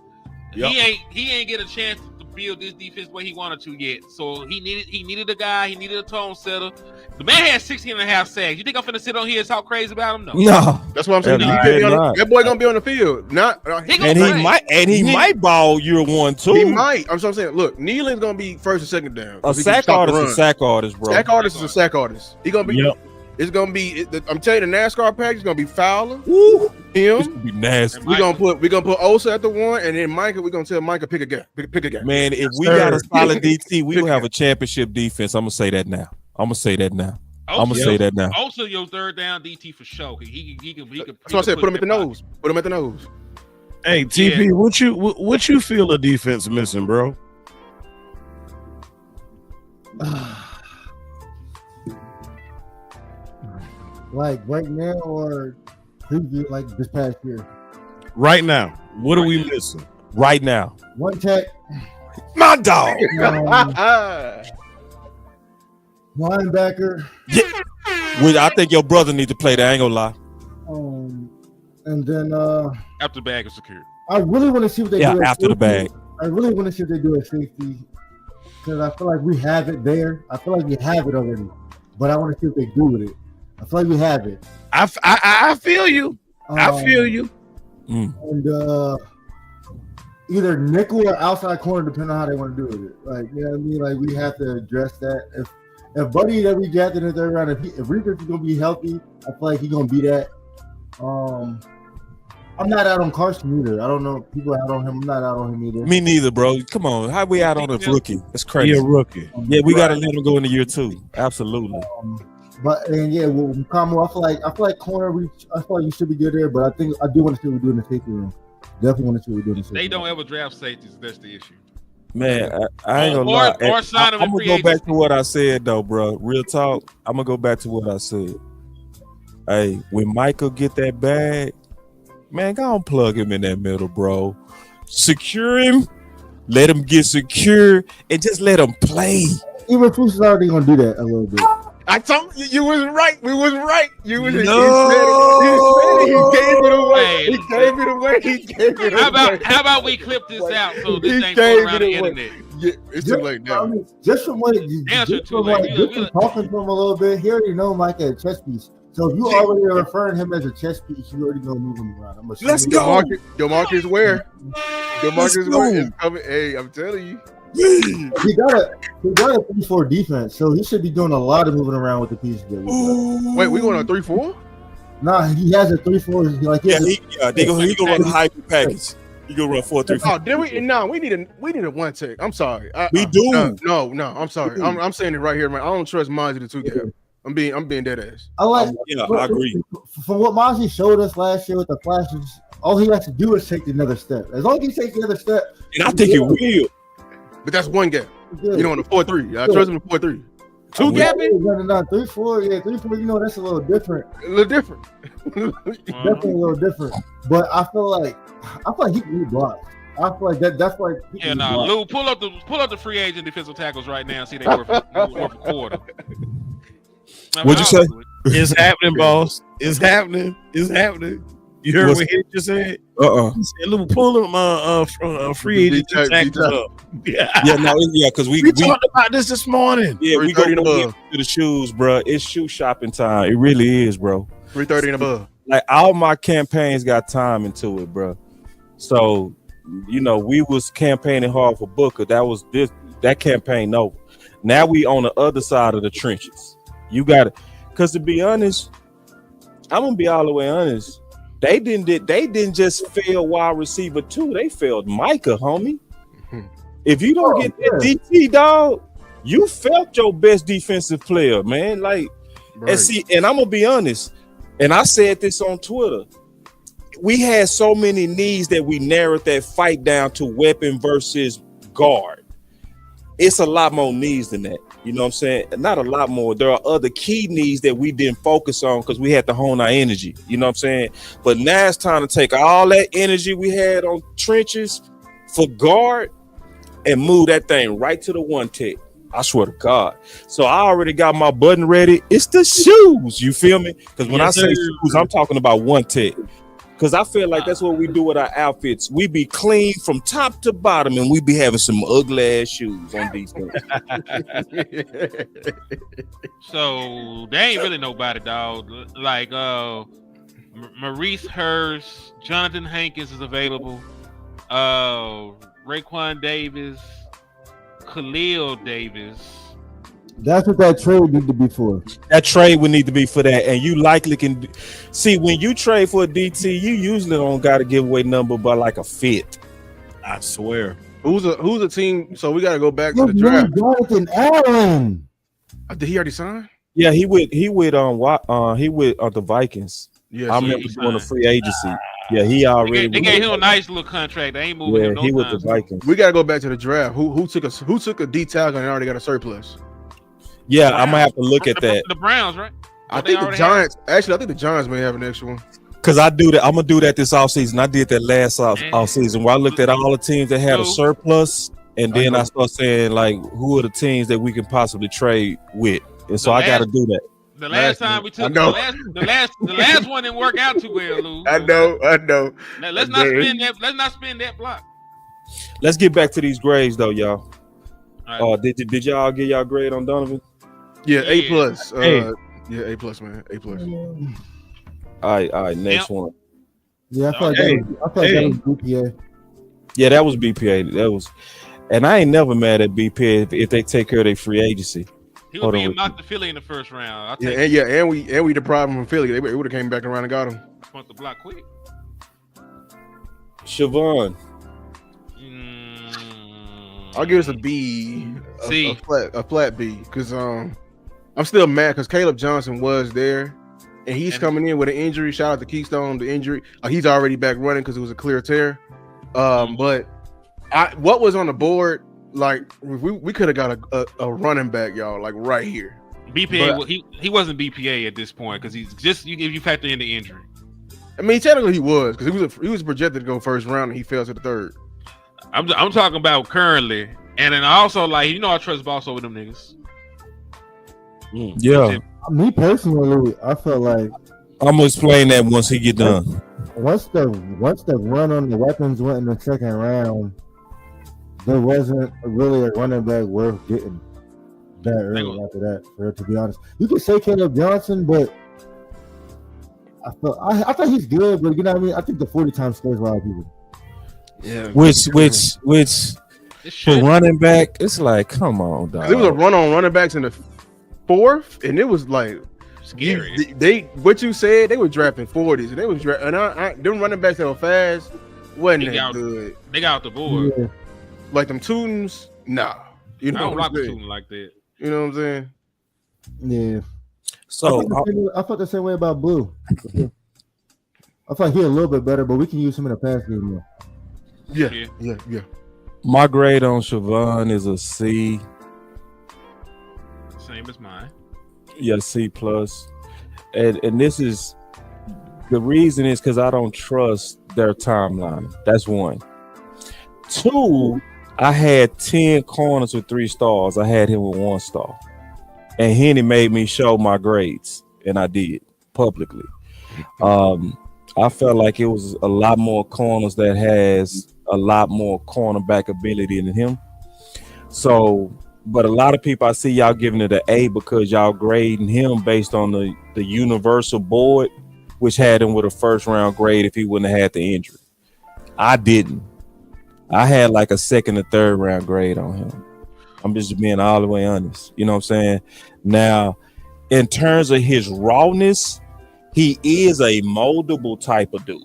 He ain't get a chance to build this defense the way he wanted to yet. So he needed a guy. He needed a tone setter. The man had 16 and a half sacks. You think I'm finna sit on here and talk crazy about him? No. No, That's what I'm saying. Not. That boy gonna be on the field. Not he might ball year one too. He might. I'm saying. Look, Nealon's gonna be first and second down. A sack artist is a sack artist, bro. Sack artist is a sack artist. He gonna be. Yep. It's gonna be. I'm telling you, the NASCAR package is gonna be Fowler. Woo. It's Him. gonna be nasty. We gonna put Osa at the one, and then Micah. We're gonna tell Micah pick a guy. Pick a guy. Man, if we got a solid DT, we will have a championship defense. I'm gonna say that now. Also, your third down DT for sure. He can. That's what I said. Put him at the nose. Put him at the nose. Hey, TP, what you feel a defense missing, bro? Like right now or preview, like this past year? Right now, what are we missing? Right now, One tech, my dog. Linebacker. Yeah. I think your brother needs to play that. I ain't gonna lie. And then after the bag is secured. I really want to see what they do. Yeah, after the bag. I really want to see what they do at safety because I feel like we have it there. I feel like we have it already, but I want to see what they do with it. I feel like we have it. I feel you. I feel you. And either nickel or outside corner, depending on how they want to do with it. Like, you know what I mean? Like, we have to address that. If Buddy that we drafted in the third round, if Reaper's going to be healthy, I feel like he's going to be that. I'm not out on Carson either. I don't know. People out on him. I'm not out on him either. Me neither, bro. Come on. How we out on a rookie? That's crazy. He a rookie. Yeah, we got to let him go into year two. Absolutely. With Kamo, I feel like corner. I feel like you should be good there, but I do want to see what we do in the safety room. Definitely want to see what we do in the safety room. They don't ever draft safeties. That's the issue. Man, I ain't gonna lie. Or sign him. I'm gonna go back to what I said though, bro. Real talk. I'm gonna go back to what I said. Hey, when Michael get that bag, man, go on plug him in that middle, bro. Secure him. Let him get secure and just let him play. Even Fuchs is already gonna do that a little bit. I told you was right. We was right. You was no. He gave it away. He gave it away. He gave it away. How about we clip this out so this ain't going around the internet? Yeah, it's too late now. I mean, just from talking to him a little bit, he already know Mike at a chess piece. So if you already are referring him as a chess piece, you already gonna move him around. Let's go. DeMarcus Ware. DeMarcus Ware is coming. Hey, I'm telling you. He got a 3-4 defense, so he should be doing a lot of moving around with the pieces. Wait, we going on 3-4? Nah, he has a 3-4. Like he gonna run a hybrid package. He gonna run 4-3. Oh, did we? No, we need a one take. I'm sorry. We do. No, I'm sorry. I'm saying it right here, man. I don't trust Mozzie the two gap. I'm being dead ass. I agree. From what Mozzie showed us last year with the flashes, all he has to do is take another step. As long as he takes another step, and I think it will. But that's one gap. You know, on the 4-3. I trust him in 4-3. Two gapping? No, 3-4. Yeah, 3-4. You know, that's a little different. Definitely a little different. But I feel like he can be blocked. I feel like that's like Lou, pull up the free agent defensive tackles right now. See they worth a quarter. What'd you say? It's happening, boss. It's happening. You heard what he just said? He said, Lou, pull them from free agent tackles up. Because we talked about this morning. Yeah, we go to the shoes, bro. It's shoe shopping time. It really is, bro. 330 and above. Like all my campaigns got time into it, bro. So, you know, we was campaigning hard for Booker. That campaign over. Now we on the other side of the trenches. You got it. Because to be honest, I'm gonna be all the way honest. They didn't just fail wide receiver too. They failed Micah, homie. If you don't get that DT, dog, you felt your best defensive player, man. Like, and I'm gonna be honest, and I said this on Twitter. We had so many needs that we narrowed that fight down to weapon versus guard. It's a lot more needs than that. You know what I'm saying? Not a lot more. There are other key needs that we didn't focus on because we had to hone our energy. You know what I'm saying? But now it's time to take all that energy we had on trenches for guard and move that thing right to the one tech. I swear to God. So I already got my button ready. It's the shoes. You feel me? Because when I say shoes, I'm talking about one tech. Cause I feel like that's what we do with our outfits. We be clean from top to bottom, and we be having some ugly ass shoes on these things. So they ain't really nobody, dog. Like Maurice Hurst, Jonathan Hankins is available. Raekwon Davis, Khalil Davis. That's what that trade need to be for. That trade would need to be for that, and you likely can see when you trade for a DT, you usually don't got to give away number but like a fit. I swear. Who's a team? So we got to go back to the draft. Jonathan Allen. Did he already sign? Yeah, he with the Vikings. Yeah, I remember doing a free agency. Yeah, he already. They gave him a nice little contract. They ain't moving him. No he with time the Vikings. We got to go back to the draft. Who took a D tackle and already got a surplus? Yeah, I'm gonna have to look at that. The Browns, right? I think the Giants. Actually, I think the Giants may have an extra one. Cause I do that. I'm gonna do that this offseason. I did that last offseason where I looked at all the teams that had a surplus, and then I start saying like, who are the teams that we can possibly trade with? And so I got to do that. The last time we took the last one didn't work out too well, Lou. I know. Now, let's not spend that block. Let's get back to these grades though, y'all. All right. Did y'all get y'all grade on Donovan? Yeah, A plus. Hey. Yeah, A plus, man. A plus. All right. Next one. Yeah, I feel like that was BPA. Yeah, that was BPA. That was, and I ain't never mad at BPA if they take care of their free agency. He was being mocked to Philly in the first round. And we deprived him from Philly. They would have came back around and got him. Want the block quick. Siobhan. I'll give us a B, C. a flat B, because I'm still mad because Caleb Johnson was there, and he's coming in with an injury. Shout out to Keystone, the injury. He's already back running because it was a clear tear. But what was on the board, like we could have got a running back, y'all, like right here. BPA, but, he wasn't BPA at this point because he's just if you factor in the injury. I mean, technically he was because he was projected to go first round and he fell to the third. I'm talking about currently, and then also like I trust Boss over them niggas. Yeah, me personally, I feel like I'm gonna explain that once he get done. Once the run on the weapons went in the second round, there wasn't really a running back worth getting that early after that. To be honest, you could say Caleb Johnson, but I thought he's good, but you know what I mean. I think the 40 times scares a lot of people. Yeah, which for running back, it's like, come on, dog. There was a run on running backs in the fourth, and it was like scary. They what you said, they were drafting 40s, and they was them running backs that were fast wasn't that good. They got out the board. Yeah. Like them Toons, nah. You know, I don't rock a Tootin like that. You know what I'm saying? Yeah. So I felt the same way about Blue. I thought he a little bit better, but we can use him in a pass game more. Yeah. My grade on Siobhan is a C. Same as mine. Yeah, C plus. And this is the reason is because I don't trust their timeline. That's one. Two, I had 10 corners with 3 stars. I had him with 1 star. And Henny made me show my grades, and I did publicly. I felt like it was a lot more corners that has a lot more cornerback ability than him. So, but a lot of people, I see y'all giving it an A because y'all grading him based on the universal board, which had him with a first round grade if he wouldn't have had the injury. I didn't. I had like a second or third round grade on him. I'm just being all the way honest. You know what I'm saying? Now, in terms of his rawness, he is a moldable type of dude.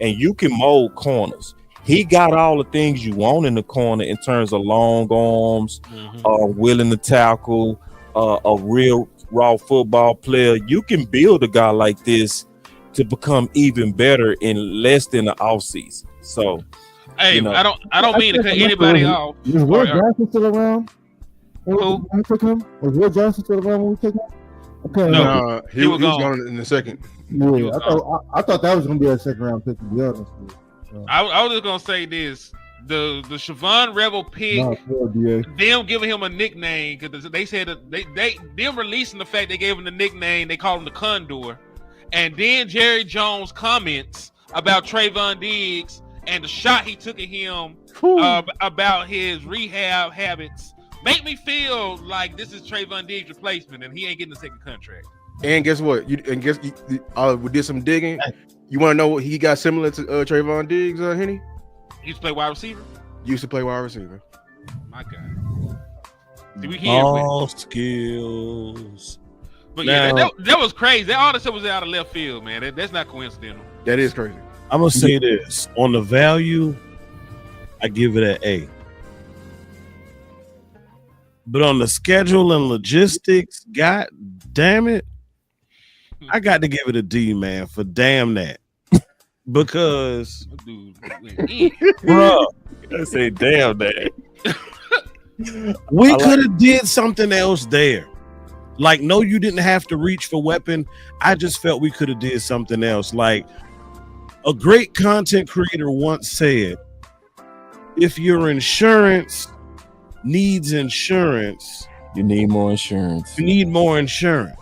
And you can mold corners. He got all the things you want in the corner in terms of long arms, willing to tackle, a real raw football player. You can build a guy like this to become even better in less than the offseason. So, hey, I don't mean to cut anybody off. Was Will Johnson still around? Who? We took him? Was Will Johnson still around when we took him? Okay, no, he was gone in the second. Yeah, I thought that was gonna be a second round pick, to be honest. I was just gonna say this: the Siobhan Rebel pick, them giving him a nickname because they said that them releasing the fact they gave him the nickname, they called him the Condor, and then Jerry Jones comments about Trayvon Diggs and the shot he took at him about his rehab habits make me feel like this is Trayvon Diggs' replacement, and he ain't getting a second contract. And guess what? We did some digging. You want to know what he got similar to Trayvon Diggs, Henny? He used to play wide receiver. Used to play wide receiver. My God. See, we can't all skills. But Now, yeah, that was crazy. All that shit was out of left field, man. That's not coincidental. That is crazy. I'm gonna say this on the value, I give it an A. But on the schedule and logistics, god damn it, I got to give it a D, man, for damn that. Because Dude, bro, I say damn that. we could have did something else there. Like, no, you didn't have to reach for weapon. I just felt we could have did something else. Like, a great content creator once said, if your insurance needs insurance, You need more insurance. you need more insurance.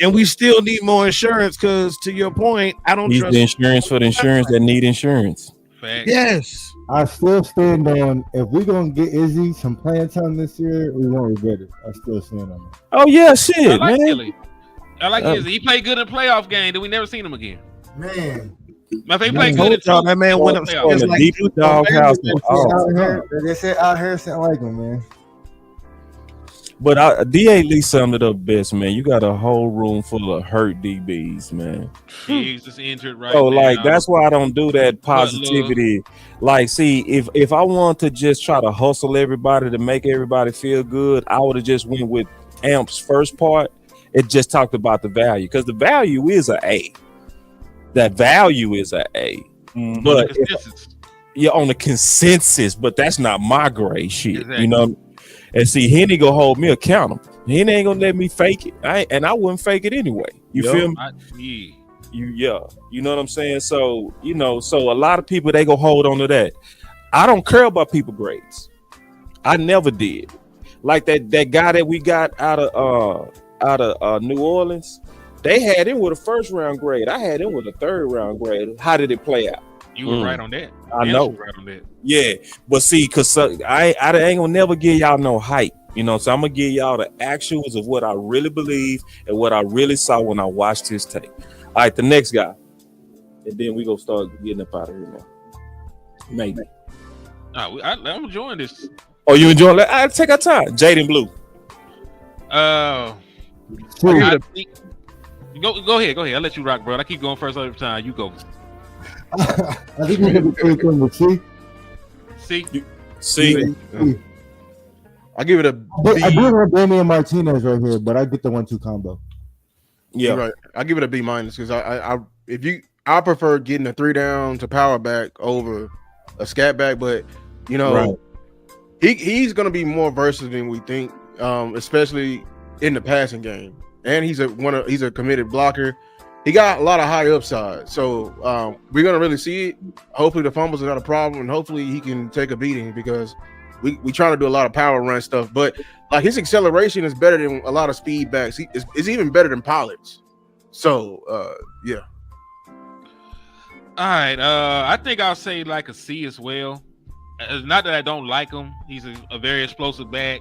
And we still need more insurance because, to your point, I don't He's trust the insurance for the insurance that need insurance. facts. Yes. I still stand on if we're gonna get Izzy some playing time this year, we won't regret it. I still stand on it. Oh yeah, I shit, like man. Illy. I like his. He played good in the playoff game. Then we never seen him again. Man, My favorite played good in Told y'all two. that man went playoffs. upstairs In the like deep doghouse. they said out here something like him, man. But DA Lee summed it up best, man. You got a whole room full of hurt DBs, man. He's just injured right So now. like that's why I don't do that positivity. Like, see, if I want to just try to hustle everybody to make everybody feel good, I would have just went with Amp's first part. It just talked about the value because the value is a A. That value is a A. But you're on the consensus, but that's not my grade shit. Exactly. You know. And see, Henny gonna hold me accountable. Henny ain't gonna let me fake it. I wouldn't fake it anyway. You feel me? You know what I'm saying? So, so a lot of people, they go hold on to that. I don't care about people grades. I never did. Like that guy that we got out of New Orleans, they had him with a first round grade. I had him with a third round grade. How did it play out? You were right on that. I Yes, know. you were right on that. Yeah, but see, cause I ain't gonna never give y'all no hype, So I'm gonna give y'all the actuals of what I really believe and what I really saw when I watched his tape. All right, the next guy, and then we gonna start getting up out of here now. Maybe. I'm enjoying this. Oh, you enjoying that? I'll take our time. Jaden Blue. Go ahead. I'll let you rock, bro. I keep going first every time. You go. I think we're gonna put him with C. See, I give it a B. I do have Damian Martinez right here, but I get the 1-2 combo. Yeah, right. I give it a B minus because I prefer getting a 3 down to power back over a scat back, but he's gonna be more versatile than we think, especially in the passing game. And he's a committed blocker. He got a lot of high upside, so we're gonna really see it. Hopefully, the fumbles are not a problem, and hopefully, he can take a beating because we trying to do a lot of power run stuff. But like his acceleration is better than a lot of speed backs. It's even better than Pollard's. So yeah. all right. I think I'll say like a C as well. It's not that I don't like him. He's a very explosive back.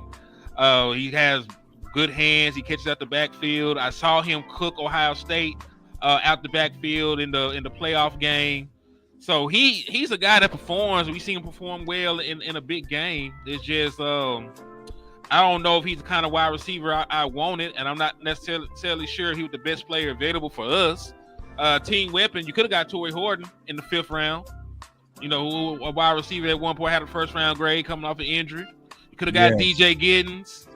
He has good hands. He catches out the backfield. I saw him cook Ohio State out the backfield in the playoff game. So he's a guy that performs. We see him perform well in a big game. It's just I don't know if he's the kind of wide receiver I wanted, and I'm not necessarily sure he was the best player available for us. Team weapon, you could have got Torrey Horton in the 5th round. Who a wide receiver at one point had a first round grade coming off an injury. You could have got DJ Giddens.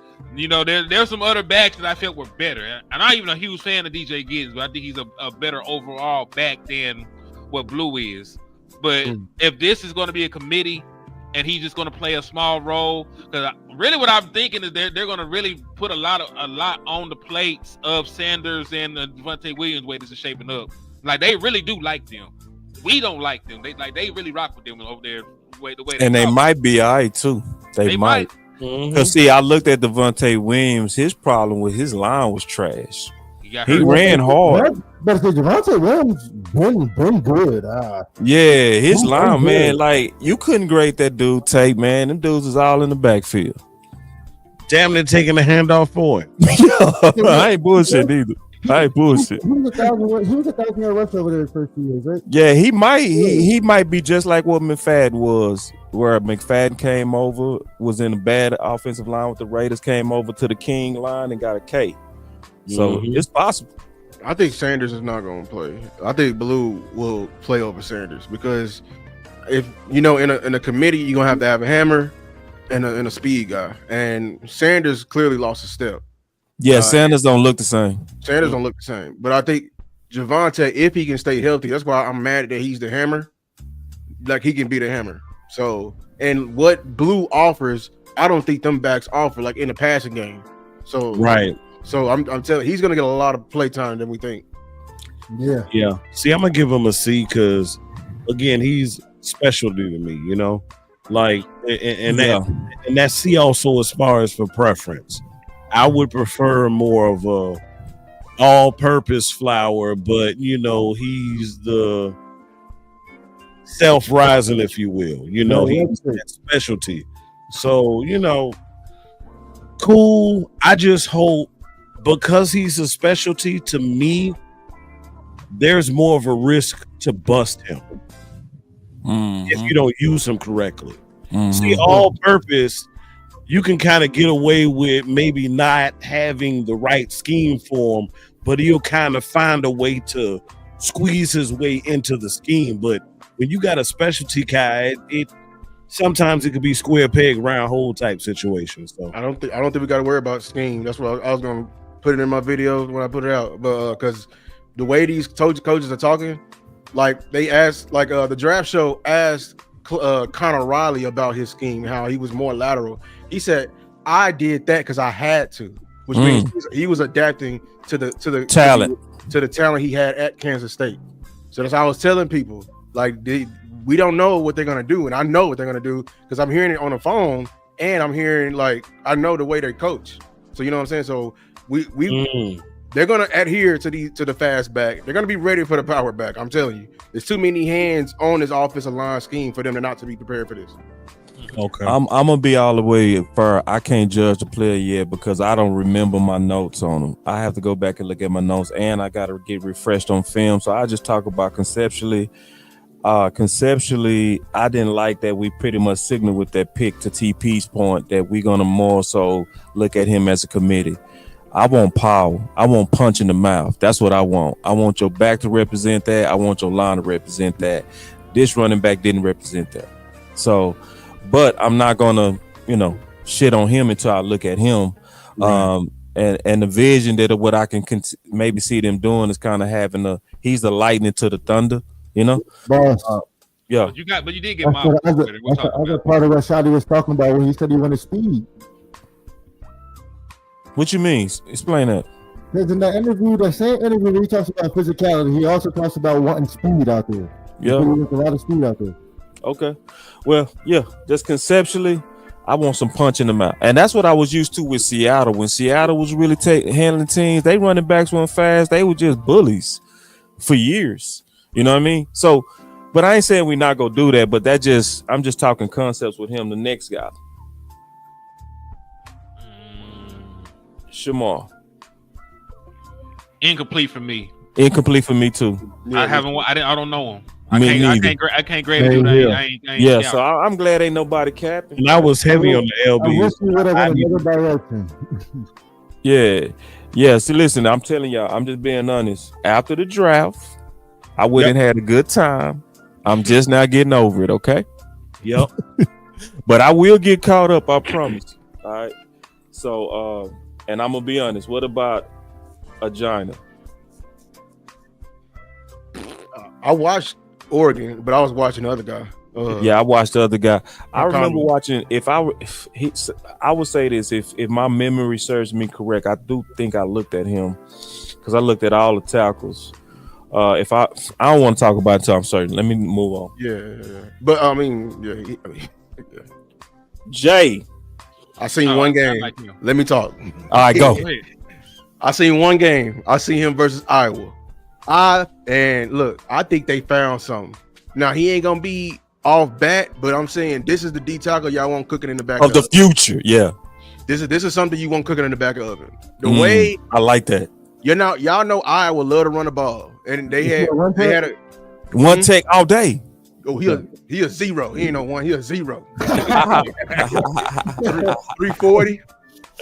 There's some other backs that I felt were better. I'm not even a huge fan of DJ Giddens, but I think he's a better overall back than what Blue is. But if this is going to be a committee and he's just going to play a small role, because really what I'm thinking is they're going to really put a lot on the plates of Sanders and Devontae Williams way this is shaping up. Like they really do like them. We don't like them. They really rock with them over there. The way And they might be all right too. They might. Because see, I looked at Devontae Williams. His problem with his line was trash. got He hurt. ran hard. But if Javonte Williams been good. Yeah, his He's line, good. man, like you couldn't grade that dude tape, man. Them dudes is all in the backfield. Damn, they're taking the handoff for it. I ain't bullshit either. I ain't bullshit. He was a 1,000-yard rush over there his first 2 years, right? Yeah, he might be just like what McFadden was, where McFadden came over, was in a bad offensive line with the Raiders, came over to the King line and got a K. So it's possible. I think Sanders is not going to play. I think Blue will play over Sanders because if in a committee you're gonna have to have a hammer and a speed guy, and Sanders clearly lost a step. Yeah, Sanders don't look the same. Sanders don't look the same, but I think Javonte, if he can stay healthy, that's why I'm mad that he's the hammer. Like he can be the hammer. So, and what Blue offers, I don't think them backs offer like in the passing game. So Right. So I'm telling you, he's gonna get a lot of play time than we think. Yeah. Yeah. See, I'm gonna give him a C because again, he's specialty to me, Like and that C also as far as for preference. I would prefer more of a all-purpose flower, but he's the self-rising, if you will. He's that specialty. So, cool. I just hope because he's a specialty to me, there's more of a risk to bust him if you don't use him correctly. See, all-purpose, you can kind of get away with maybe not having the right scheme for him, but he'll kind of find a way to squeeze his way into the scheme. But when you got a specialty guy, sometimes it could be square peg round hole type situation. So I don't think we got to worry about scheme. That's what I was gonna put it in my video when I put it out. But because the way these coaches are talking, like they asked, like the draft show asked Connor Riley about his scheme, how he was more lateral. He said, "I did that because I had to," which means he was adapting to the talent to the talent he had at Kansas State. So that's how I was telling people, like we don't know what they're gonna do, and I know what they're gonna do because I'm hearing it on the phone, and I'm hearing I know the way they coach. So you know what I'm saying. So they're gonna adhere to the fast back. They're gonna be ready for the power back. I'm telling you, there's too many hands on this offensive line scheme for them to not to be prepared for this. okay, I'm gonna be all the way fair. I can't judge the player yet because I don't remember my notes on him. I have to go back and look at my notes, and I gotta get refreshed on film. So I just talk about conceptually. Conceptually, I didn't like that we pretty much signaled with that pick to TP's point that we're gonna more so look at him as a committee. I want power. I want punch in the mouth. That's what I want. I want your back to represent that. I want your line to represent that. This running back didn't represent that. So, but I'm not gonna, shit on him until I look at him. Right. And the vision that of what I can maybe see them doing is kind of having he's the lightning to the thunder, Boss. Yeah. But you did get my other part of what Shadi was talking about when he said he wanted speed. What you mean? Explain that. Because in that interview, that same interview, he talks about physicality. He also talks about wanting speed out there. Yeah, a lot of speed out there. Okay, well, yeah, just conceptually, I want some punch in the mouth, and that's what I was used to with Seattle. When Seattle was really handling teams, they running backs went fast. They were just bullies for years. You know what I mean? So, but I ain't saying we not gonna do that. But I'm just talking concepts with him. The next guy. Shamar. Incomplete for me. Incomplete for me too. I don't know him. I can't grade Same him. I ain't so I'm glad ain't nobody capping. and I was heavy on the I wish LB. we would have went another direction. Yeah. See, listen, I'm telling y'all, I'm just being honest. After the draft, I went and had a good time. I'm just now getting over it, okay? Yep. But I will get caught up, I promise. All right. So, and I'm gonna be honest. What about Agina? I watched Oregon, but I was watching the other guy. Yeah, I watched the other guy. I remember watching. I would say this: if my memory serves me correct, I do think I looked at him because I looked at all the tackles. I don't want to talk about it until I'm certain. Let me move on. Yeah. But I mean, yeah. Jay, I seen one game. like him. Let me talk. all right, go. I seen one game. I seen him versus Iowa. And look, I think they found something. Now he ain't gonna be off bat, but I'm saying this is the D tackle y'all want cooking in the back Of the future, yeah. This is something you want cooking in the back of the oven. The way I like that. y'all know Iowa love to run the ball, and they had a one take all day. Oh, he a zero. He ain't no one. He a zero. 340.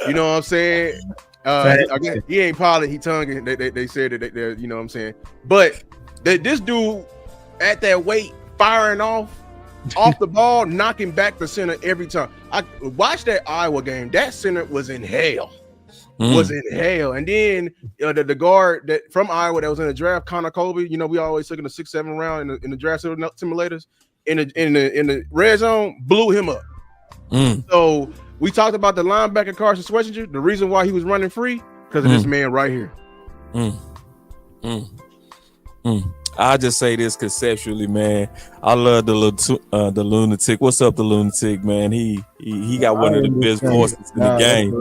You know what I'm saying? He ain't pilot. He tonguing. They said that they you know what I'm saying. But this dude at that weight firing off the ball, knocking back the center every time. I watched that Iowa game. That center was in hell. Was in hell. And then the guard that from Iowa that was in the draft, Connor Colby. You know, we always took in the 6-7 round in the draft simulators. In the red zone, blew him up. So we talked about the linebacker Carson Schwarzenegger. The reason why he was running free because of this man right here. I'll just say this conceptually, man. I love the lunatic. What's up, the lunatic, man? He got one of the best voices in the game.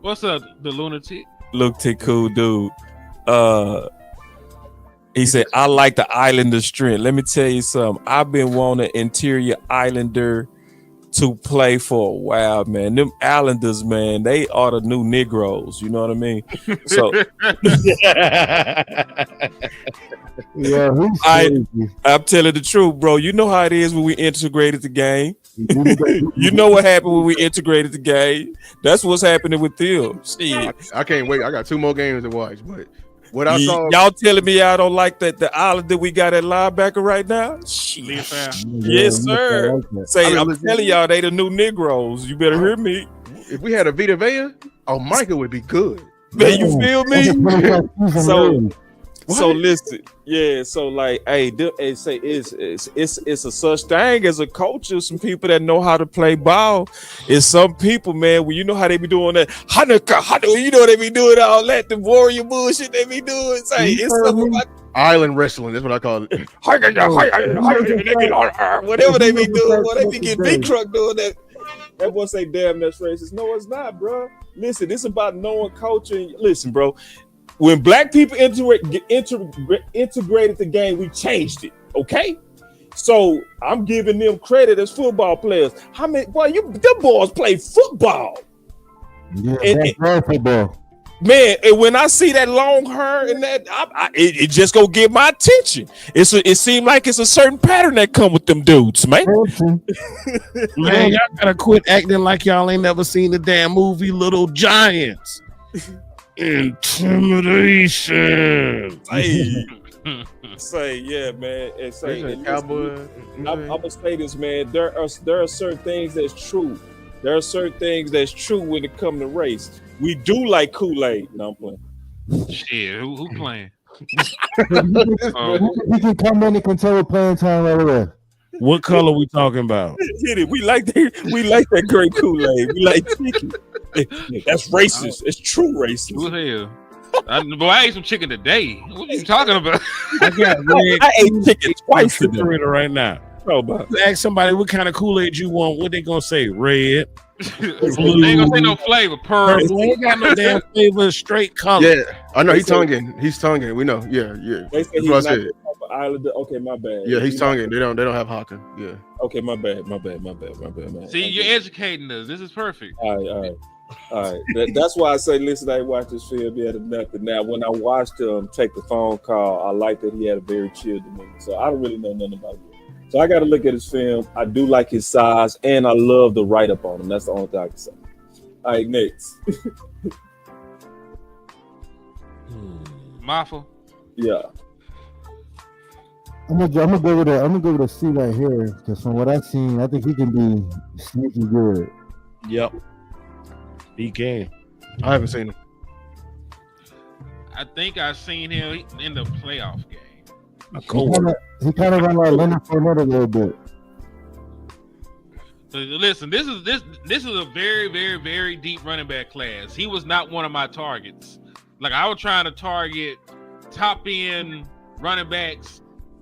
What's up, the lunatic? Lunatic, cool dude. He said, I like the Islander strength. Let me tell you something. I've been wanting an interior Islander to play for a while, man. Them Islanders, man, they are the new Negroes. You know what I mean? So, yeah, I'm telling the truth, bro. You know how it is when we integrated the game. You know what happened when we integrated the game. That's what's happening with them. I can't wait. I got 2 more games to watch, but what I saw, y'all telling me I don't like the island that we got at linebacker right now? Yes, sir. I'm telling y'all, they the new Negroes. You better hear me. If we had a Vita Vea, Micah would be good. Man, you feel me? So listen, yeah. So like, hey, say it's a such thing as a culture. Some people that know how to play ball. It's some people, man. When you know how they be doing that, you know they be doing all that, the warrior bullshit they be doing. Say it's something like island wrestling. That's what I call it. Whatever they be doing, what they be getting big truck doing that. That boy say, damn, that's racist. No, it's not, bro. Listen, it's about knowing culture. Listen, bro. When black people integrated the game, we changed it. Okay, so I'm giving them credit as football players. How many? Boy, them boys play football. Yeah, that's football. Man, and when I see that long hair and that, it just go get my attention. It seems like it's a certain pattern that come with them dudes, man. Man, y'all gotta quit acting like y'all ain't never seen the damn movie Little Giants. Intimidation. Say yeah, man. And say Cowboys. I'm gonna say this, man. There are certain things that's true. There are certain things that's true when it comes to race. We do like Kool-Aid. No, I'm playing. Shit, who playing? He can come in and control playing time right away. What color we talking about? We like that great Kool-Aid. We like chicken. That's racist. It's true racist. Who the hell? Boy, I ate some chicken today. What are you talking about? I ate chicken twice today. Right now. Ask somebody what kind of Kool-Aid you want. What they gonna say? Red. They ain't gonna say no flavor. Purple. They ain't got no damn flavor. Straight color. Yeah, I know he's tonguing. He's tonguing. We know. Yeah. They say that's what I said. Islander. Okay, my bad. Yeah, he's tonguing. They don't have Hawking. Yeah. Okay, my bad, man. See, you're educating us. This is perfect. All right. That's why I say, listen, I watched this film yet or nothing. Now, when I watched him take the phone call, I like that he had a very chill demeanor. So I don't really know nothing about him. So I got to look at his film. I do like his size, and I love the write-up on him. That's the only thing I can say. All right, next. Mafa. Yeah. I'm gonna go with a C right here because from what I've seen, I think he can be sneaky good. Yep, he can. I haven't seen him. I think I've seen him in the playoff game. He kind of run like Leonard Fournette a little bit. So listen, this is a very, very, very deep running back class. He was not one of my targets. Like I was trying to target top end running backs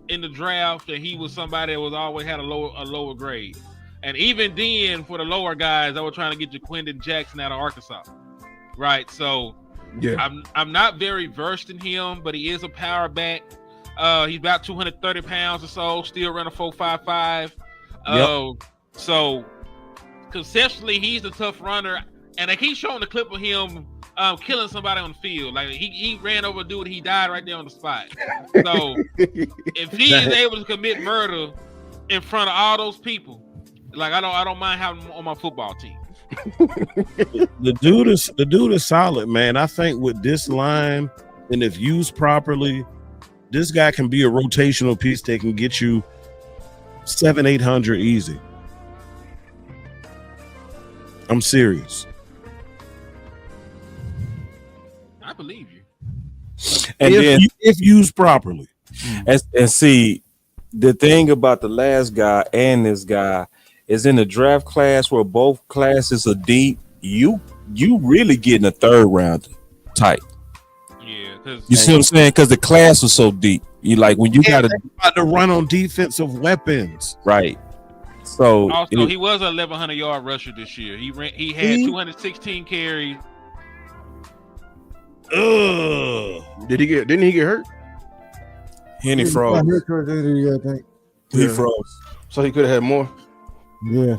in the draft, and he was somebody that was always had a lower grade. And even then, for the lower guys, I was trying to get Jaquindon Jackson out of Arkansas. Right. So Yeah. I'm not very versed in him, but he is a power back. He's about 230 pounds or so, still running 4.55. So conceptually, he's a tough runner, and they keep showing the clip of him killing somebody on the field. Like he ran over a dude, he died right there on the spot. So if he is able to commit murder in front of all those people, like I don't mind having him on my football team. The dude is solid, man. I think with this line, and if used properly, this guy can be a rotational piece that can get you 700-800 easy. I'm serious. I believe you. And if used properly. and see, the thing about the last guy and this guy is in the draft class where both classes are deep. You really getting a third rounder type. Yeah, because You see what I'm saying? Because the class was so deep. You like when you got to about to run on defensive weapons. right. So also he was a 1,100-yard rusher this year. He had 216 carries. Didn't he get hurt? Henny He froze. got hurt towards the end of the year, I think. He Yeah. froze. So he could have had more. Yeah.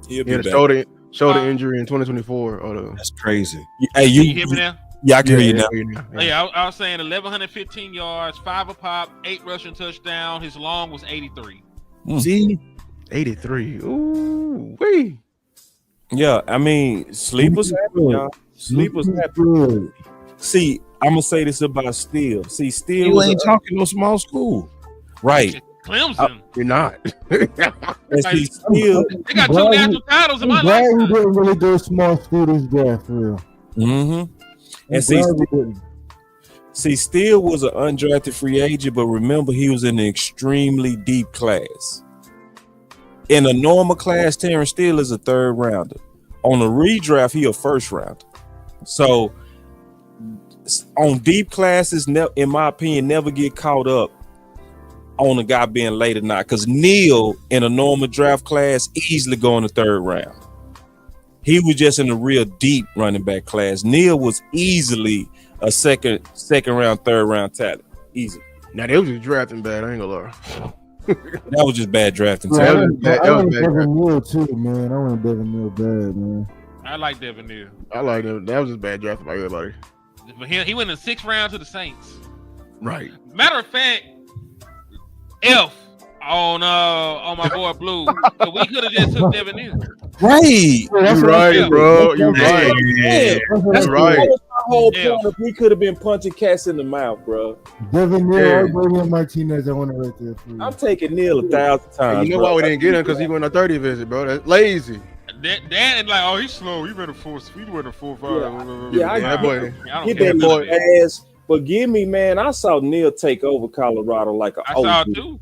He'll He be had a back. shoulder injury in 2024. That's crazy. Hey, Can you hear me now? Yeah, I can hear you now. Yeah, I was saying 1,115 yards, 5 a pop, 8 rushing touchdown. His long was 83. See, 83. Ooh, wee. Yeah, I mean, sleep was happening, y'all. Sleep was happening. See, I'm gonna say this about Steele. See, Steele you was ain't talking no small school. right. Clemson. You're not. And see, Steele. They got 2 national titles in my I'm glad we lifetime. didn't really do a small school this draft for real. Mm-hmm. I'm And glad we didn't. see, Steele was an undrafted free agent, but remember, he was in an extremely deep class. In a normal class, Terrence Steele is a third rounder. On a redraft, he a first rounder. So on deep classes, in my opinion, never get caught up on a guy being late or not. Because Neal in a normal draft class easily go in the third round. He was just in a real deep running back class. Neal was easily a second round, third round talent. Easy. Now they was just drafting bad. I ain't gonna lie. That was just bad drafting. Yeah, talent. that I was want bad Devin Neal too, man. I want Devin Neal bad, man. I like Devin Neal. I like that. That was just bad drafting by everybody. But he went in the 6th round to the Saints. Right. Matter of fact, F on my boy Blue. So we could have just took Devin Neal. Right. You're right, bro. You're right. Yeah. That's right. That was my whole Yeah. point. If we could have been punching cats in the mouth, bro. Devin Neal, Yeah. everybody in Martinez, I want it right there for you. I'm taking Neil 1,000 times. You know bro. why we didn't get him? Because he went on 30 visit, bro. That's lazy. Dan like, oh, he's slow. He ran a 4.5. Yeah, I that boy. I don't Get care that about boy ass. But give me, man. I saw Neil take over Colorado like a I saw it too.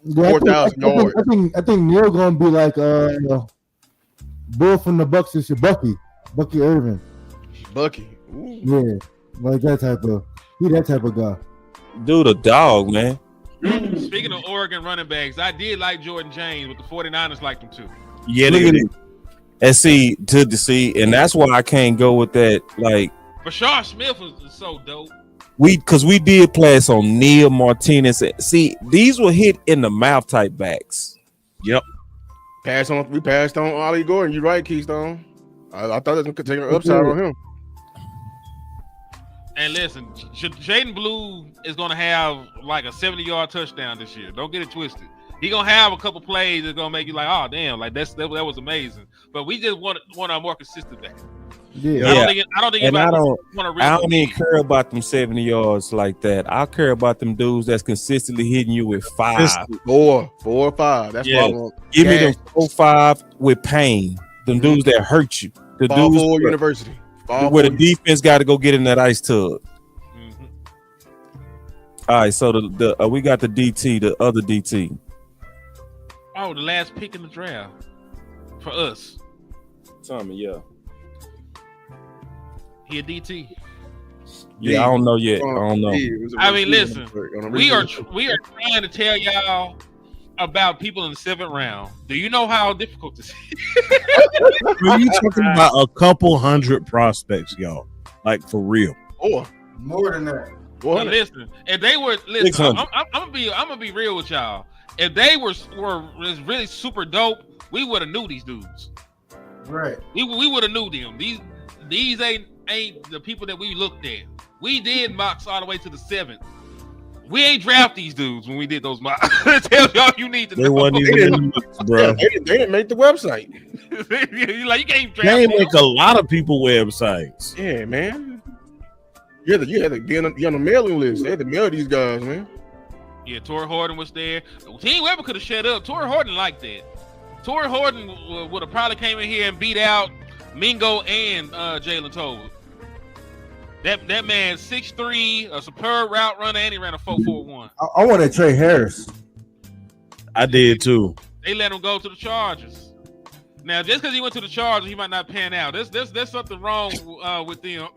Yeah, 4,000 yards. I think Neal gonna be like Bull from the Bucks this year, Bucky Irvin. Bucky. Ooh. Yeah, like that type of guy. dude, a dog, man. Speaking of Oregon running backs, I did like Jordan James, but the 49ers liked him too. Yeah, look at it. And see, and that's why I can't go with that. Like Bashar Smith was so dope. because we did pass on Neil Martinez. See, these were hit in the mouth type backs. Yep. We passed on Ollie Gordon. You're right, Keystone. I thought that was taking an upside on him. And listen, Jaden Blue is going to have like a 70-yard touchdown this year. Don't get it twisted. He gonna have a couple plays that's gonna make you like, oh damn, like that was amazing. But we just want a more consistent back. Yeah. I don't think And I anybody don't, want to. I don't even care about them 70 yards like that. I care about them dudes that's consistently hitting you with 5. 4 or 5. That's Yeah. what I want. Give me them 4-5 with pain. Them dudes that hurt you. The Fall dudes Forward University. where the defense got to go get in that ice tub. Mhm. All right, so the we got the DT, the other DT. Oh, the last pick in the draft for us. Tommy, yeah. He a DT. Yeah, I don't know yet. I don't know. I mean, listen, we are trying to tell y'all about people in the 7th round. Do you know how difficult this is? Are you talking about a couple hundred prospects, y'all? Like for real? More than that. But listen, if they were listen, 600. I'm gonna be real with y'all. If they were really super dope, we would have knew these dudes. Right. We would have knew them. These ain't the people that we looked at. We did mocks all the way to the 7th. We ain't draft these dudes when we did those mocks. Tell y'all you need to know. They wasn't even in the mix, bro. They didn't make the website. You can't draft They them. make a lot of people websites. Yeah, man. You had to get on the mailing list. They had to mail these guys, man. Yeah, Torrey Horton was there. Team Weber could have shut up. Torrey Horton liked that. Torrey Horton would have probably came in here and beat out Mingo and Jalen Tover. That man 6'3", a superb route runner, and he ran a 4.41. I wanted Trey Harris. I did too. They let him go to the Chargers. Now, just because he went to the Chargers, he might not pan out. There's something wrong with them.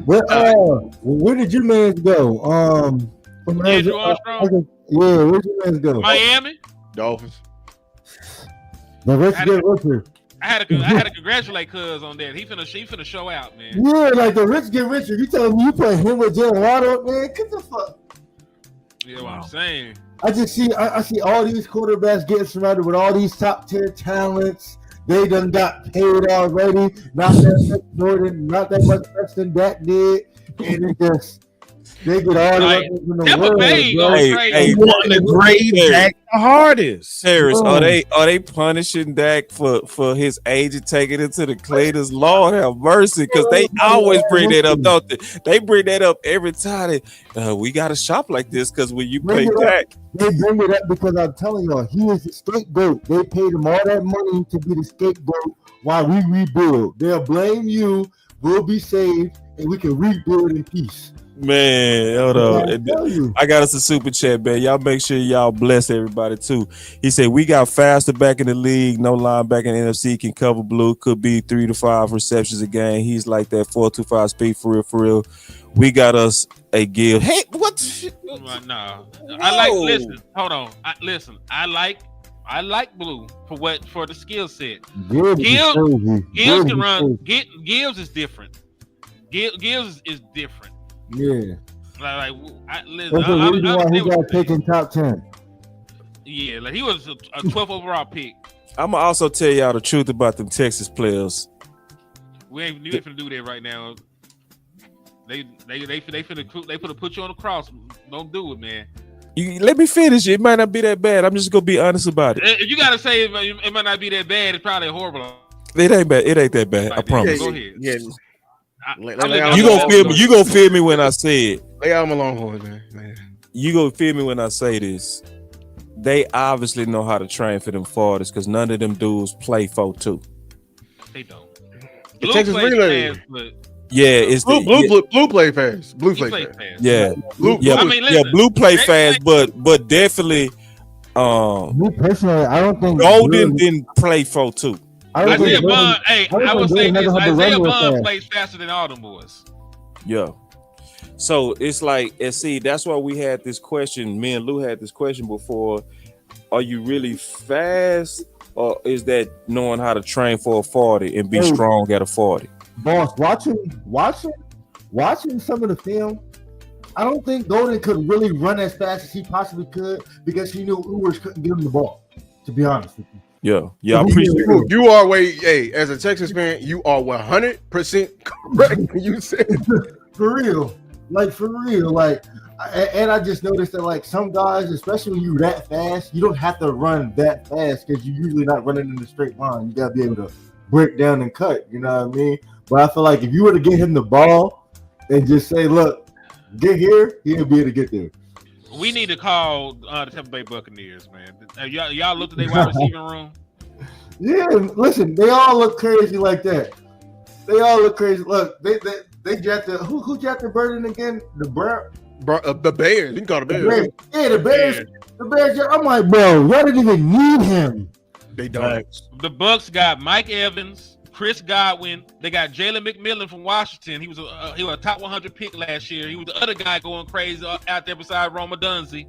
Where did your man go? Andrew Armstrong? Yeah, where'd your man go? Miami. Dolphins. The rich get richer. I had to congratulate Cuz on that. He finna show out, man. Yeah, like the rich get richer. You telling me you put him with Jalen Waddle, man? Get the fuck. Yeah, what I'm saying. I see all these quarterbacks getting surrounded with all these top tier talents. They done got paid already. Not that much more than, not that much less than Dak did, and it just they get all the weapons in the Tampa world. Bay bro. goes crazy. Hey, Want to grade Dak the hardest. Harris, Oh. are they punishing Dak for his agent taking it to the cleaners? Lord have mercy, because they always bring that up, don't they? They bring that up every time. We got to shop like this because when you pay Dak, They bring it up because I'm telling y'all, he is the scapegoat. They paid him all that money to be the scapegoat while we rebuild. They'll blame you, we'll be saved, and we can rebuild in peace. man, hold I on. tell you. I got us a super chat, man. Y'all make sure y'all bless everybody too. He said we got faster back in the league. No linebacker in the NFC can cover blue. Could be 3 to 5 receptions a game. He's like that 4.25 speed for real, for real. We got us a Gill. Hey, what? No, I like. Listen, hold on. I like Blue for the skill set. Gibbs can run. Gibbs is different. Gibbs is different. Yeah. Listen, That's the reason why he got taken top 10. Yeah, like he was a 12th overall pick. I'm gonna also tell y'all the truth about them Texas players. You ain't finna do that right now. They finna put you on the cross. Don't do it, man. You let me finish. It might not be that bad. I'm just gonna be honest about it. If you gotta say it might not be that bad, it's probably horrible. It ain't bad. It ain't that bad. I promise. Go ahead. Yeah. You gonna feel me? You gonna feel me when I say it? Lay out my Longhorns, man. You gonna feel me when I say this? They obviously know how to train for them 40s because none of them dudes play 4-2. They don't. The Blue Texas plays Relay. fast, but Yeah, it's Blue play fast. Blue he play plays fast. fast. Yeah, Blue, yeah, I mean, listen, Blue play they fast, but definitely, Me personally, I don't think Golden didn't play 4-2. Isaiah Bond, I would say this: Isaiah Bond fast. plays faster than all them boys. Yeah. So it's like, and see, that's why we had this question. Me and Lou had this question before. Are you really fast, or is that knowing how to train for a 40 and be strong at a 40? Boss, watching some of the film, I don't think Golden could really run as fast as he possibly could because he knew Ewers couldn't give him the ball. To be honest with you. Yeah, I appreciate it. You are as a Texas fan, you are 100% correct when you said For real. And I just noticed that like some guys, especially when you're that fast, you don't have to run that fast because you're usually not running in a straight line. You gotta be able to break down and cut, you know what I mean? But I feel like if you were to get him the ball and just say, look, get here, he'll be able to get there. We need to call the Tampa Bay Buccaneers, man. Have y'all looked at their wide receiving room? Yeah, listen, they all look crazy like that. They all look crazy. Look, they drafted who drafted Burden again? The Bears. You can call the Bears. Yeah, the Bears. Yeah. The Bears. I'm like, bro, y'all didn't even need him. They don't. The Bucks got Mike Evans, Chris Godwin. They got Jalen McMillan from Washington. He was a top 100 pick last year. He was the other guy going crazy out there beside Roma Dunze.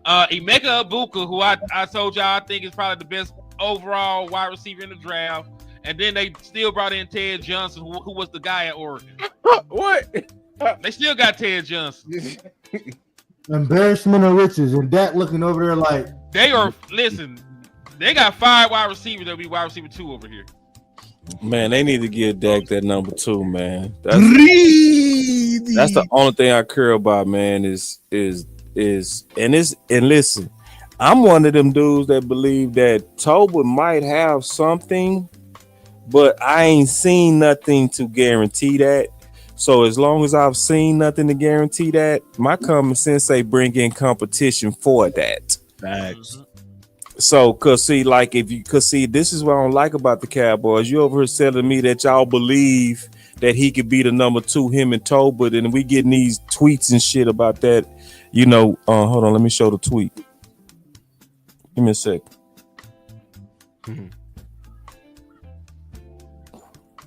Emeka Ibuka, who I told y'all I think is probably the best overall wide receiver in the draft. And then they still brought in Ted Johnson, who was the guy at Oregon. What? They still got Ted Johnson. Embarrassment of riches, and Dak looking over there like They are listen. They got 5 wide receivers. They'll be wide receiver 2 over here. Man, they need to give Dak that number 2, man. That's the only thing I care about, man. And listen, I'm one of them dudes that believe that Toba might have something, but I ain't seen nothing to guarantee that. So as long as I've seen nothing to guarantee that, my common sense say bring in competition for that. Facts. So, this is what I don't like about the Cowboys. You over here telling me that y'all believe that he could be the number 2, him and Toba, and we getting these tweets and shit about that. Hold on, let me show the tweet. Give me a sec.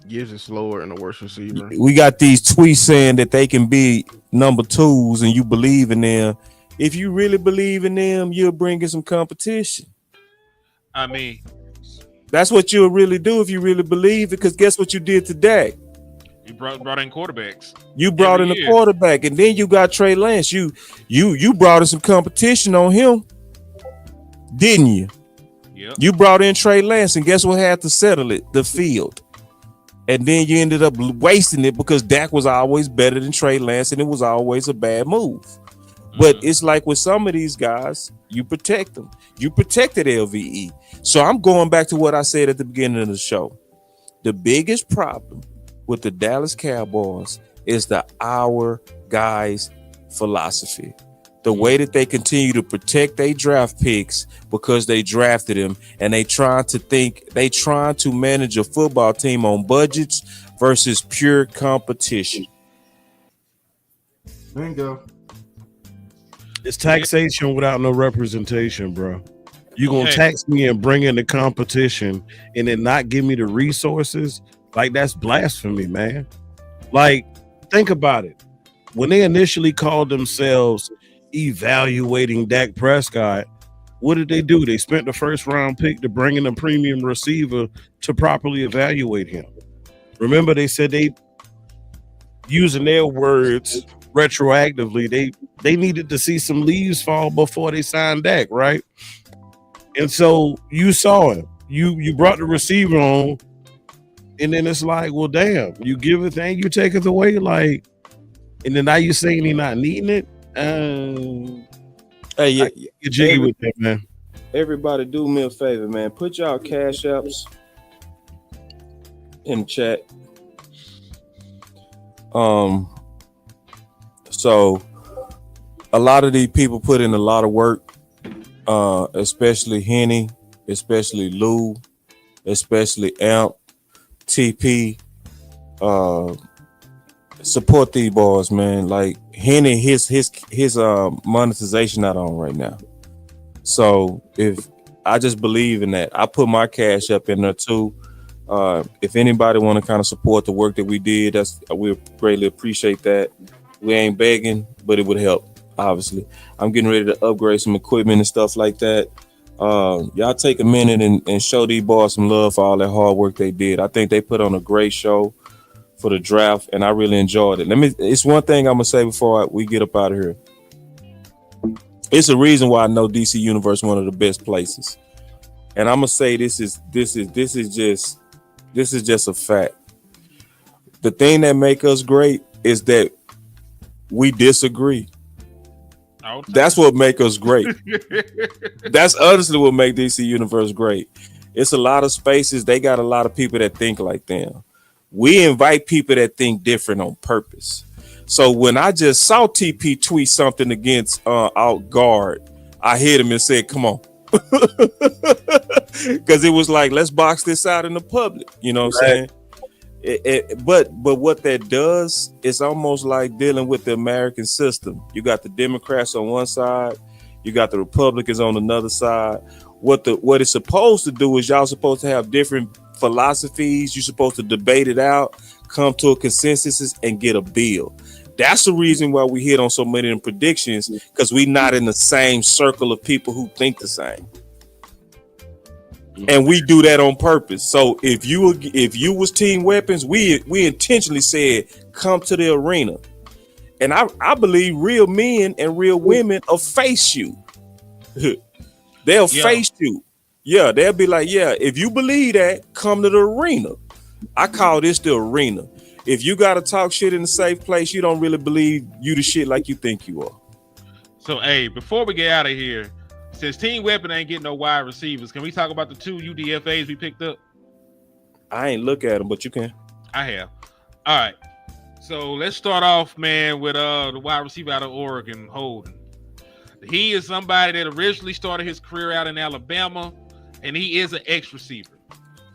Gibbs is slower and a worse receiver. We got these tweets saying that they can be number 2s and you believe in them. If you really believe in them, you'll bring in some competition. I mean, that's what you'll really do if you really believe it. Because guess what you did today? You brought in quarterbacks. You brought in a quarterback, and then you got Trey Lance. You brought in some competition on him, didn't you? Yep. You brought in Trey Lance, and guess what had to settle it? The field. And then you ended up wasting it because Dak was always better than Trey Lance, and it was always a bad move. But it's like with some of these guys, you protect them. You protected LVE. So I'm going back to what I said at the beginning of the show. The biggest problem with the Dallas Cowboys is the our guys philosophy. The way that they continue to protect their draft picks because they drafted them, and they trying to manage a football team on budgets versus pure competition. bingo. It's taxation without no representation, bro. You gonna tax me and bring in the competition and then not give me the resources? Like, that's blasphemy, man. Like, think about it. When they initially called themselves evaluating Dak Prescott, what did they do? They spent the first round pick to bring in a premium receiver to properly evaluate him. Remember, they said they, using their words retroactively, they needed to see some leaves fall before they signed Dak, right? And so you saw him. You brought the receiver on, and then it's like, well, damn, you give it and you take it away, like, and then now you saying he not needing it. Hey, yeah, get jiggy with that, man. Everybody, do me a favor, man. Put y'all cash apps in the chat. So a lot of these people put in a lot of work, especially Henny, especially Lou, especially Amp, TP. Support these boys, man. Like Henny, his monetization not on right now. So if I just believe in that, I put my cash up in there too. If anybody want to kind of support the work that we did, we greatly appreciate that. We ain't begging, but it would help. Obviously, I'm getting ready to upgrade some equipment and stuff like that. Y'all take a minute and show these boys some love for all that hard work they did. I think they put on a great show for the draft, and I really enjoyed it. It's one thing I'm gonna say before we get up out of here. It's a reason why I know DC Universe one of the best places, and I'm gonna say this is just a fact. The thing that make us great is that we disagree. That's what make us great. That's honestly what make DC Universe great. It's a lot of spaces. They got a lot of people that think like them. We invite people that think different on purpose. So when I just saw TP tweet something against out guard, I hit him and said, come on. Because it was like, let's box this out in the public. You know what I'm saying? But what that does, it's almost like dealing with the American system. You got the Democrats on one side, you got the Republicans on another side. What it's supposed to do is y'all supposed to have different philosophies. You're supposed to debate it out, come to a consensus, and get a bill. That's the reason why we hit on so many of them predictions, because we not in the same circle of people who think the same. and we do that on purpose. So if you was Team Weapons, we intentionally said come to the arena, and I believe real men and real women will face you. They'll face you. Yeah, they'll be like, yeah, if you believe that, come to the arena. I call this the arena. If you gotta talk shit in a safe place, you don't really believe you the shit like you think you are. So, hey, before we get out of here, since Team Weapon ain't getting no wide receivers, can we talk about the 2 UDFAs we picked up? I ain't look at them, but you can. I have. All right. So let's start off, man, with the wide receiver out of Oregon, Holden. He is somebody that originally started his career out in Alabama, and he is an X receiver.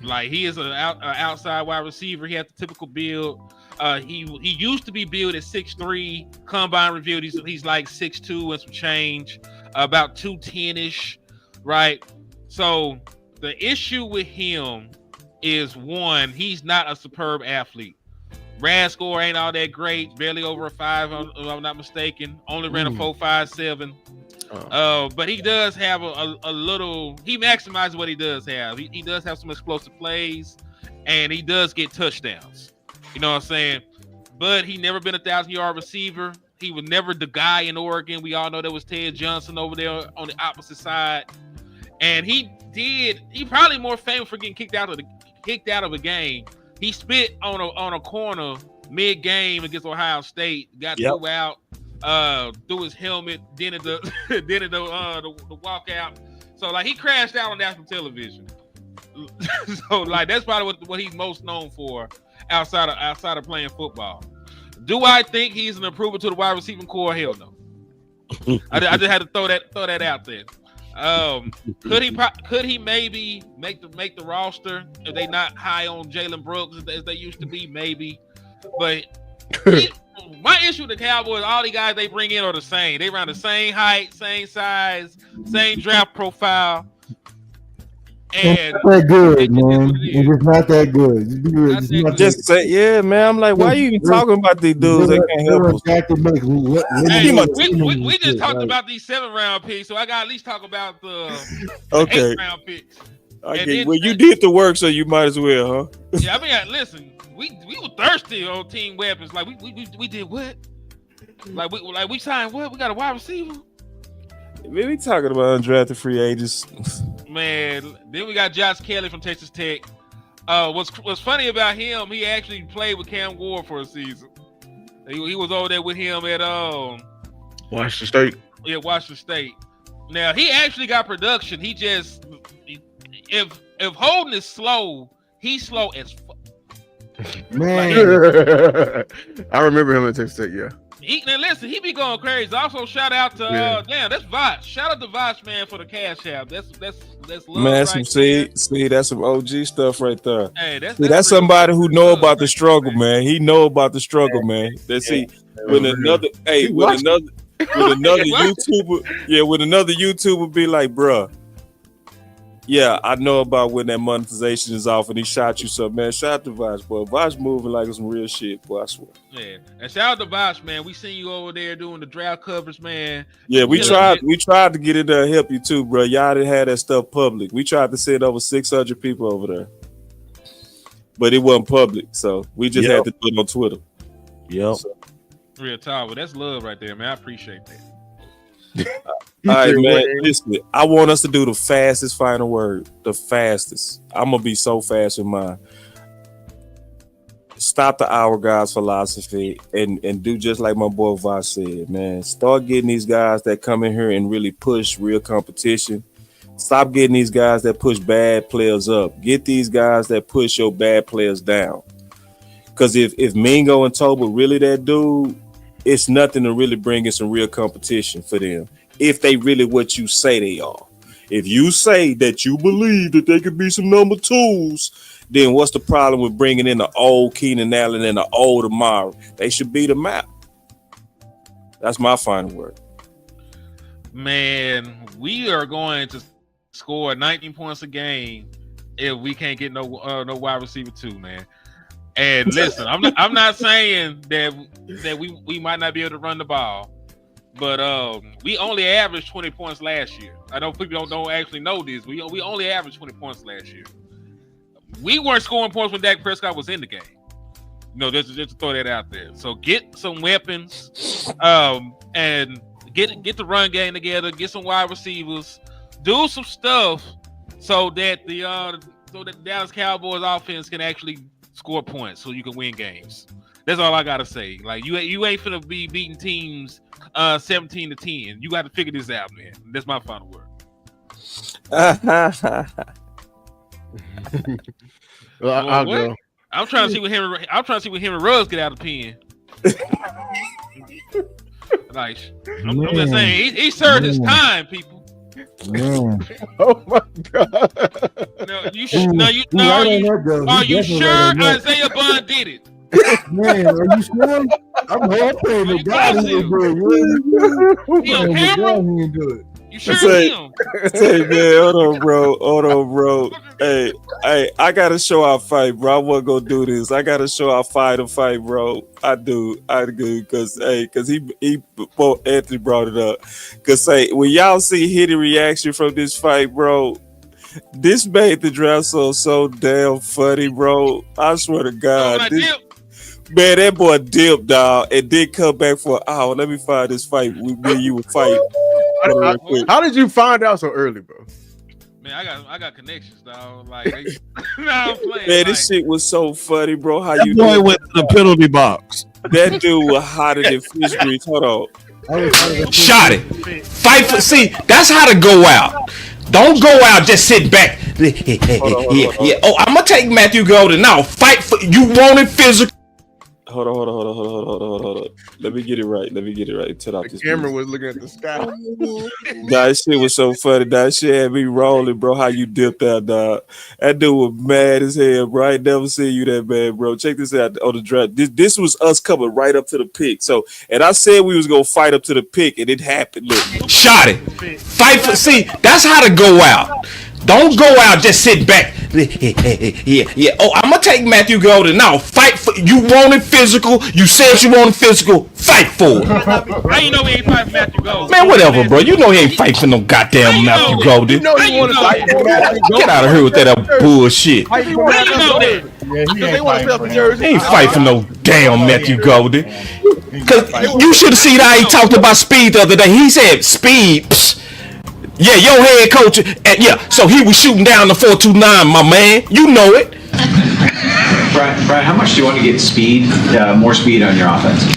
Like, he is an outside wide receiver. He has the typical build. He used to be billed at 6'3". Combine revealed he's like 6'2" and some change, about 210-ish, right? So the issue with him is, one, he's not a superb athlete. RAS score ain't all that great, barely over a 5, if I'm not mistaken. Only ran a 4.57. But he does have a little. He maximizes what he does have. He does have some explosive plays, and he does get touchdowns. You know what I'm saying? But he never been a 1,000-yard receiver. He was never the guy in Oregon. We all know there was Ted Johnson over there on the opposite side, and he probably more famous for getting kicked out of a game. He spit on a corner mid-game against Ohio State. Got threw out. Through his helmet, then the walkout. So like, he crashed out on national television. So like, that's probably what he's most known for outside of playing football. Do I think he's an improvement to the wide receiving core? Hell no. I just had to throw that out there. Could he maybe make the roster if they not high on Jalen Brooks as they used to be? Maybe, but. My issue with the Cowboys, all the guys they bring in are the same. They run the same height, same size, same draft profile. And not that good, man. It's just not that good. Just say, yeah, man. I'm like, why are you even talking about these dudes? They can't help us. We just talked about these 7th-round picks, so I got to at least talk about the 8th-round picks. Okay, well, you did the work, so you might as well, huh? Yeah, I mean, listen. We were thirsty on Team Weapons. Like, we did what? Like we signed what? We got a wide receiver. Man, we talking about undrafted free agents. Man, then we got Josh Kelly from Texas Tech. What's funny about him? He actually played with Cam Ward for a season. He was over there with him at Washington State. Yeah, Washington State. Now he actually got production. He just if Holden is slow, he's slow as fuck. Man, I remember him at Texas Tech. Yeah. Listen, he be going crazy. Also, shout out to that's Vosh. Shout out to Vosh, man, for the cash app. That's love, man. Right see, that's some OG stuff right there. Hey, that's somebody who know about the struggle, man. He know about the struggle, man. Let's see when another YouTuber be like, bruh. Yeah, I know about when that monetization is off and he shot you something, man. Shout out to Vosh, boy. Vosh moving like some real shit, boy, I swear. Yeah, and shout out to Vosh, man. We seen you over there doing the draft coverage, man. Yeah, we tried to get in there and help you too, bro. Y'all didn't have that stuff public. We tried to send over 600 people over there, but it wasn't public, so we just had to do it on Twitter. Yep. So. Real talk, but that's love right there, man. I appreciate that. All right, man. Listen, I want us to do the fastest final word. The fastest. I'm gonna be so fast with mine. Stop the hourglass philosophy and do just like my boy Vosh said, man. Start getting these guys that come in here and really push real competition. Stop getting these guys that push bad players up. Get these guys that push your bad players down. Because if Mingo and Toba really that dude, it's nothing to really bring in some real competition for them. If they really what you say they are. If you say that you believe that they could be some number 2s, then what's the problem with bringing in the old Keenan Allen and the old Amari? They should beat them out. That's my final word. Man, we are going to score 19 points a game if we can't get no wide receiver 2, man. And listen, I'm not saying that we might not be able to run the ball, But we only averaged 20 points last year. I know people don't actually know this. We only averaged 20 points last year. We weren't scoring points when Dak Prescott was in the game. Just to throw that out there. So get some weapons, and get the run game together. Get some wide receivers. Do some stuff so that the Dallas Cowboys offense can actually score points, so you can win games. That's all I gotta say. Like you ain't finna be beating teams 17-10. You got to figure this out, man. That's my final word. I'll go. I'm trying to see what Henry. I'm trying to see what Henry Ruggs get out of the pen. Nice. I'm just saying he served his time, people. Oh my God! Are you sure Isaiah Bond did it? Man, are you sure? I'm hoping the guy who do it. You sure him? Hey man, hold on, bro. Hey, I gotta show our fight, bro. I wasn't gonna do this. I gotta show our fight, bro. I do, because before Anthony brought it up, because when y'all see Hitty reaction from this fight, bro, this made the draft so damn funny, bro. I swear to God, man, that boy dipped, dog, and did come back for an hour. Let me find this fight. Me and you would fight. How did you find out so early, bro? Man, I got connections, dog. Like, I'm playing. Man, this shit was so funny, bro. How that you boy went to the penalty box. That dude was hotter than fish grease. Hold on. Shot it. Fight for. See, that's how to go out. Don't go out. Just sit back. Yeah. Oh, I'm gonna take Matthew Golden now. Fight for. You want it physical. Hold on. Let me get it right. Turn off The this camera music. was looking at the sky. That shit was so funny. That shit had me rolling, bro. How you dipped out, dog? That dude was mad as hell, bro. I ain't never seen you that bad, bro. Check this out on the draft. This was us coming right up to the pick. So, and I said we was gonna fight up to the pick, and it happened. Look. Shot it. Fight for. See, that's how to go out. Don't go out. Just sit back. Yeah. Oh, I'm gonna take Matthew Golden now. Fight for. You want it physical. You said you wanted physical. Fight for it. How you know we ain't fighting Matthew Golden? Man, whatever, bro. You know he ain't fighting for no goddamn Matthew Golden. You know you want to fight for Matthew Golden. Get out of here with that bullshit. How you know that? Because they want to sell the jersey. He ain't fight for no damn Matthew Golden. Cause you should have seen how he talked about speed the other day. He said speed. Psh. Yeah, your head coach. And so he was shooting down the 4.29, my man. You know it. Brad, how much do you want to get more speed on your offense?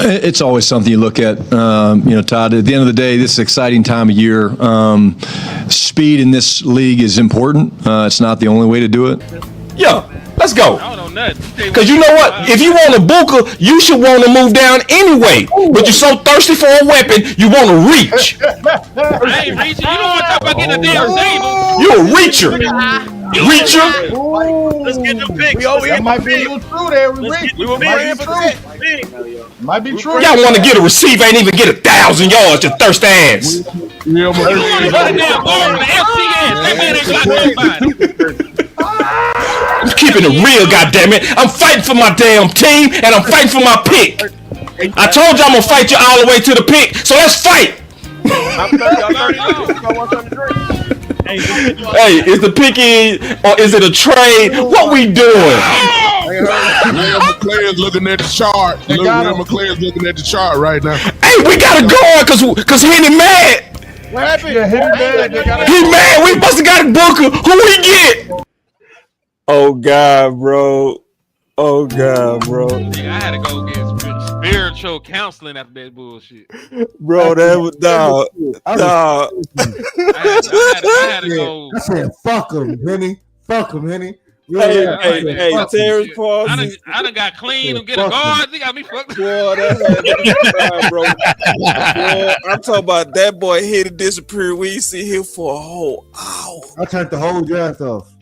It's always something you look at, Todd. At the end of the day, this is an exciting time of year. Speed in this league is important. It's not the only way to do it. Yeah, let's go. I don't know nothing. Because you know what? If you want a booker, you should want to move down anyway. But you're so thirsty for a weapon, you want to reach. I ain't reaching. You don't want to talk about getting a damn table. You're a reacher. Reacher. Let's get the picks. That might be a little true there. We were praying for the might be true. Y'all want to get a receiver, ain't even get 1,000 yards, you thirsty ass. You want to put a damn ball on the FCS. That man ain't got nobody. I'm keeping it real, goddammit. I'm fighting for my damn team, and I'm fighting for my pick. I told you I'm gonna fight you all the way to the pick, so let's fight. Hey, is the pick in or is it a trade? What we doing? Real McClain's looking at the chart. Real McClain's looking at the chart right now. Hey, we gotta go on cause Henny mad. What happened? Yeah, He mad. We must have got a booker. Who we get? Oh God, bro. Nigga, I had to go get spiritual counseling after that bullshit. Bro, that was dog. I had to go. I said, fuck him, Henny. Hey, Terrence Paul. I done got clean and get a guard. They got me fucked. Boy, that had me, bro. Boy, I'm talking about that boy here to disappear. We see him for a whole hour. I turned the whole draft off.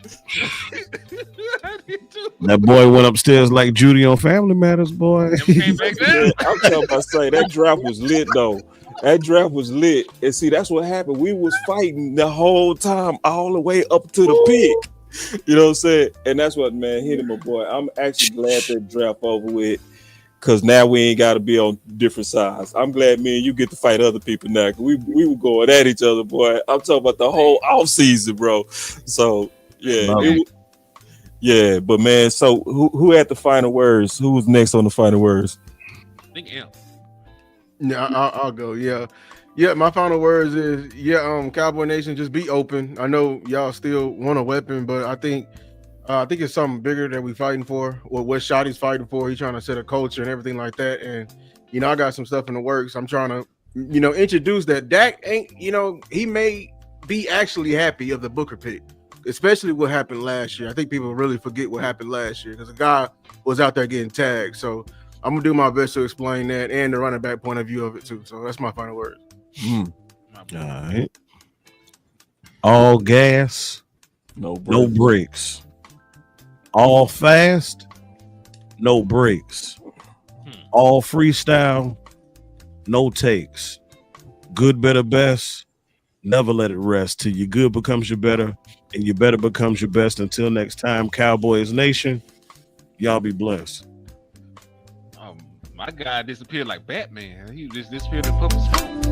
That boy went upstairs like Judy on Family Matters, boy. Came back down. I'm talking about saying that draft was lit though. That draft was lit. And see, that's what happened. We was fighting the whole time, all the way up to the pick. You know what I'm saying? And that's what, man, hit him, my boy. I'm actually glad that draft over with. Cause now we ain't gotta be on different sides. I'm glad me and you get to fight other people now. We were going at each other, boy. I'm talking about the whole off season, bro. So yeah, but man, so who had the final words? Who was next on the final words? I think him. Yeah, I'll go. Yeah. My final words is Cowboy Nation, just be open. I know y'all still want a weapon, but I think it's something bigger that we fighting for. What Shotty's fighting for. He's trying to set a culture and everything like that. And I got some stuff in the works. I'm trying to introduce that. Dak ain't he may be actually happy of the Booker pick, especially what happened last year. I think people really forget what happened last year because the guy was out there getting tagged. So I'm gonna do my best to explain that and the running back point of view of it too. So that's my final word. All right. All gas, no brakes. All fast, no brakes. All freestyle, no takes. Good, better, best. Never let it rest till your good becomes your better and your better becomes your best. Until next time, Cowboys Nation, y'all be blessed. My guy disappeared like Batman. He just disappeared in public space.